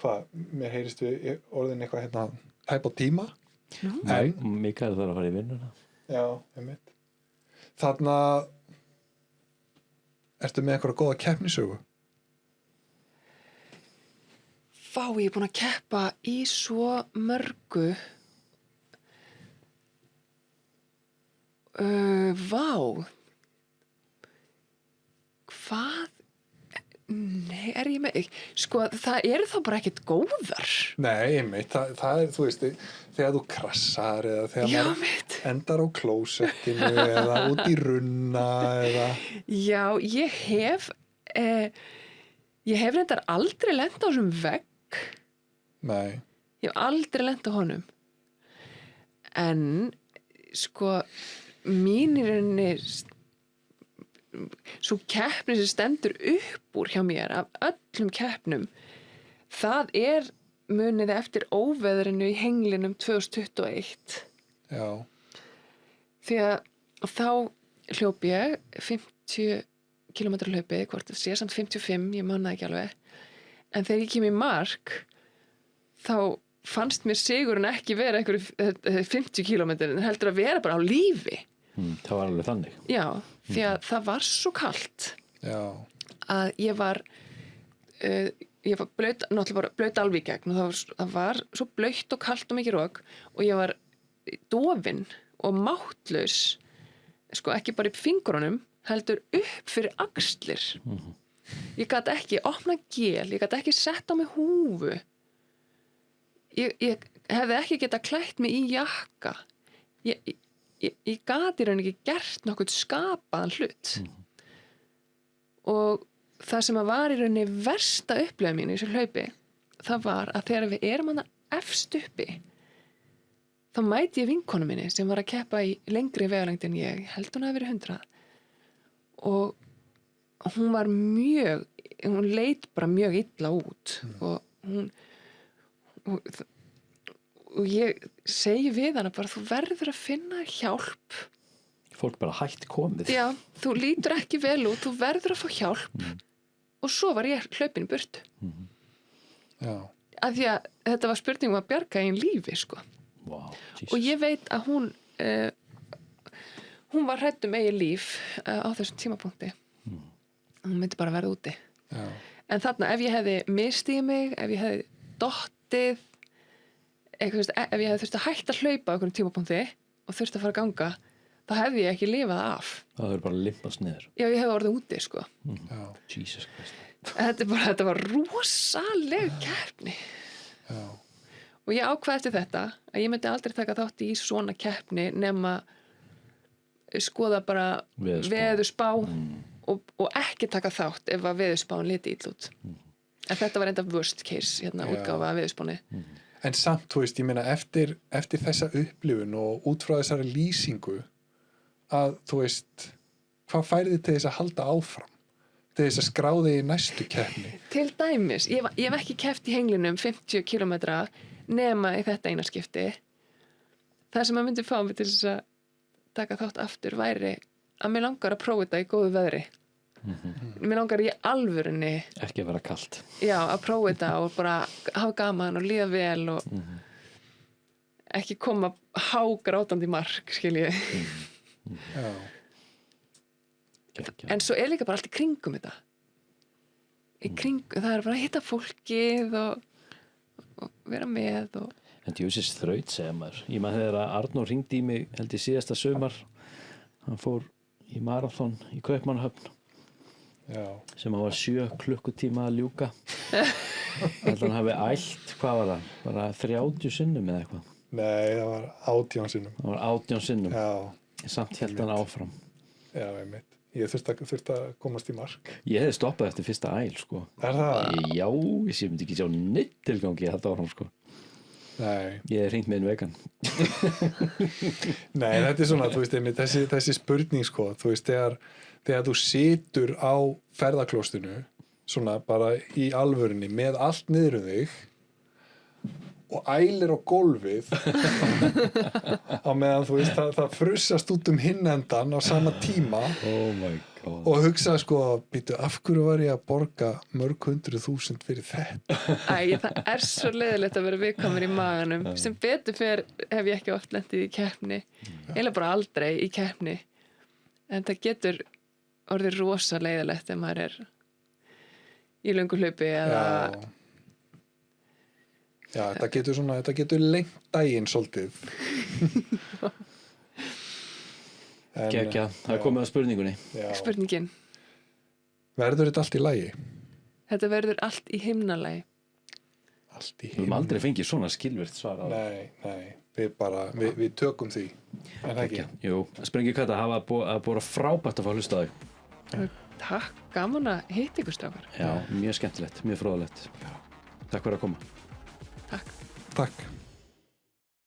mér heyrist við orðin eitthvað hérna tæp á tíma Nei, Mikael þarf að fara í vinnuna já, einmitt þarna ertu með einhverja góða keppnisögu? Ég er búin að keppa í svo mörgu hvað nei, er ég með sko, það eru þá bara ekkert góðar Nei, einmitt, það er, þú veist þegar þú krassar eða þegar maður endar á klósettinu eða út í runna eða Já, ég hef reyndar aldrei lent á þessum vegg Nei Ég hef aldrei lent á honum en sko mín í rauninni svo keppni sem stendur upp úr hjá mér af öllum keppnum það er munið eftir óveðrinu í Henglinum 2021 Já því að þá hljóp ég 50 km hlaupi, hvort það sé samt 55 ég man það ekki alveg en þegar ég kem í mark þá fannst mér sigurinn ekki vera einhverju 50 km en heldur að vera bara á lífi það var alveg þannig Já, því að það var svo kalt Já að ég var blöyt, náttúrulega bara blöyt alveg í gegn og það var svo blöytt og kalt og mikið rok og ég var dofin og máttlaus sko ekki bara í fingurunum heldur upp fyrir axlir ég gat ekki opna gel ég gat ekki sett á mig húfu ég hefði ekki getað klætt mig í jakka ég gat í rauninni ekki gert nokkuð skapaðan hlut og það sem var í rauninni versta upplifun mín í þessu hlaupi það var að þegar við erum hana efst uppi þá mæti ég vinkonu minni sem var að keppa í lengri vegalengd en ég held hún hafi verið 100 og hún leit bara mjög illa út og ég segi við hana bara þú verður að finna hjálp fólk bara hætt komið Já, þú lítur ekki vel út þú verður að fá hjálp og svo var ég hlaupin í burtu Já af því að þetta var spurning að bjarga einn lífi sko wow, og ég veit að hún var hrædd eigin líf á þessum tímapunkti hún myndi bara verða úti Já. en þarna ef ég hefði mistið mig ef ég hefði dottið ef ég hefði þurft að hætta að hlaupa á einhverjum tímapunkti og þurft að fara að ganga þá hefði ég ekki lifað af það er bara limpast niður Já, ég hefði orðið úti sko Jesus Christ þetta var rosaleg keppni Já. og ég ákvað eftir þetta að ég myndi aldrei taka þátt í svona keppni nema skoða bara veðurspá og ekki taka þátt ef að veðurspáin liti illa út en þetta var enda worst case útgáfa af veðurspáni En samt, þú veist, ég meina eftir þessa upplifun og út frá þessari lýsingu að, þú veist, hvað færði til þess að halda áfram? Til þess að skráði í næstu keppni? Til dæmis, ég hef ekki keppt í Henglinum 50 km nema í þetta eina skipti það sem að myndi fá mig til þess að taka þátt aftur væri að mér langar að prófa þetta í góðu veðri. Mér langar í alvörunni Ekki að vera kalt. já, að prófa þetta og bara hafa gaman og líða vel og ekki koma hágrátandi í mark, skilji. Já. Geggjað. En svo er líka bara allt í kringum þetta. Það er bara að hitta fólkið og vera með og En djúsins þraut, segja maður. Ég maður þegar að Arnór hringdi í mig, held ég síðasta sumar. Hann fór í marathon í Kaupmannahöfn Já. sem hann var 7 klukkutíma að ljúka. Held hann hafi ælt, hvað var það? Bara 30 sinnum eða eitthvað. Nei, það var 18 sinnum. Það var 18 sinnum. Já, Samt held hann áfram. já, einmitt. Ég þurfti að komast í mark. Ég hefði stoppað eftir fyrsta æl, sko. Er það? Já, ég myndi ekki sjá neitt tilgangi að þetta áfram, sko. Nei. Ég hef hringt með einn vegan. Nei, þetta er svona, þú veist, einmitt, þessi spurning, sko, þú veist, þegar þú situr á ferðaklóstinu, svona bara í alvörunni, með allt niður um þig og ælir á gólfið á meðan, þú veist, það frussast út um hinn endan á sama tíma Oh my god. og hugsa, sko, býtu, af hverju var ég að borga mörg 100.000 fyrir þetta? það er svo leiðilegt að vera viðkvæmur í maganum. Sem betur fer hef ég ekki oft lentið í keppni. Eiginlega bara aldrei í keppni. En það getur orðið rosa leiðilegt ef maður er í löngu hlaupi eða Já, þetta getur lengt daginn svolítið. Geggjað, það er komið að spurningunni. Já. spurningin. Verður þetta allt í lagi? Þetta verður allt í himnalagi. Allt í Við höfum aldrei fengið svona skilvirt svar á það. Nei, við tökum því. En það ekki. Jú, Sprengi Kata hafa búið frábært að fá að hlusta á þig. Takk, gaman að hitta ykkur strákar. Já, mjög skemmtilegt, mjög fróðalegt. Takk fyrir að koma. Takk. Takk.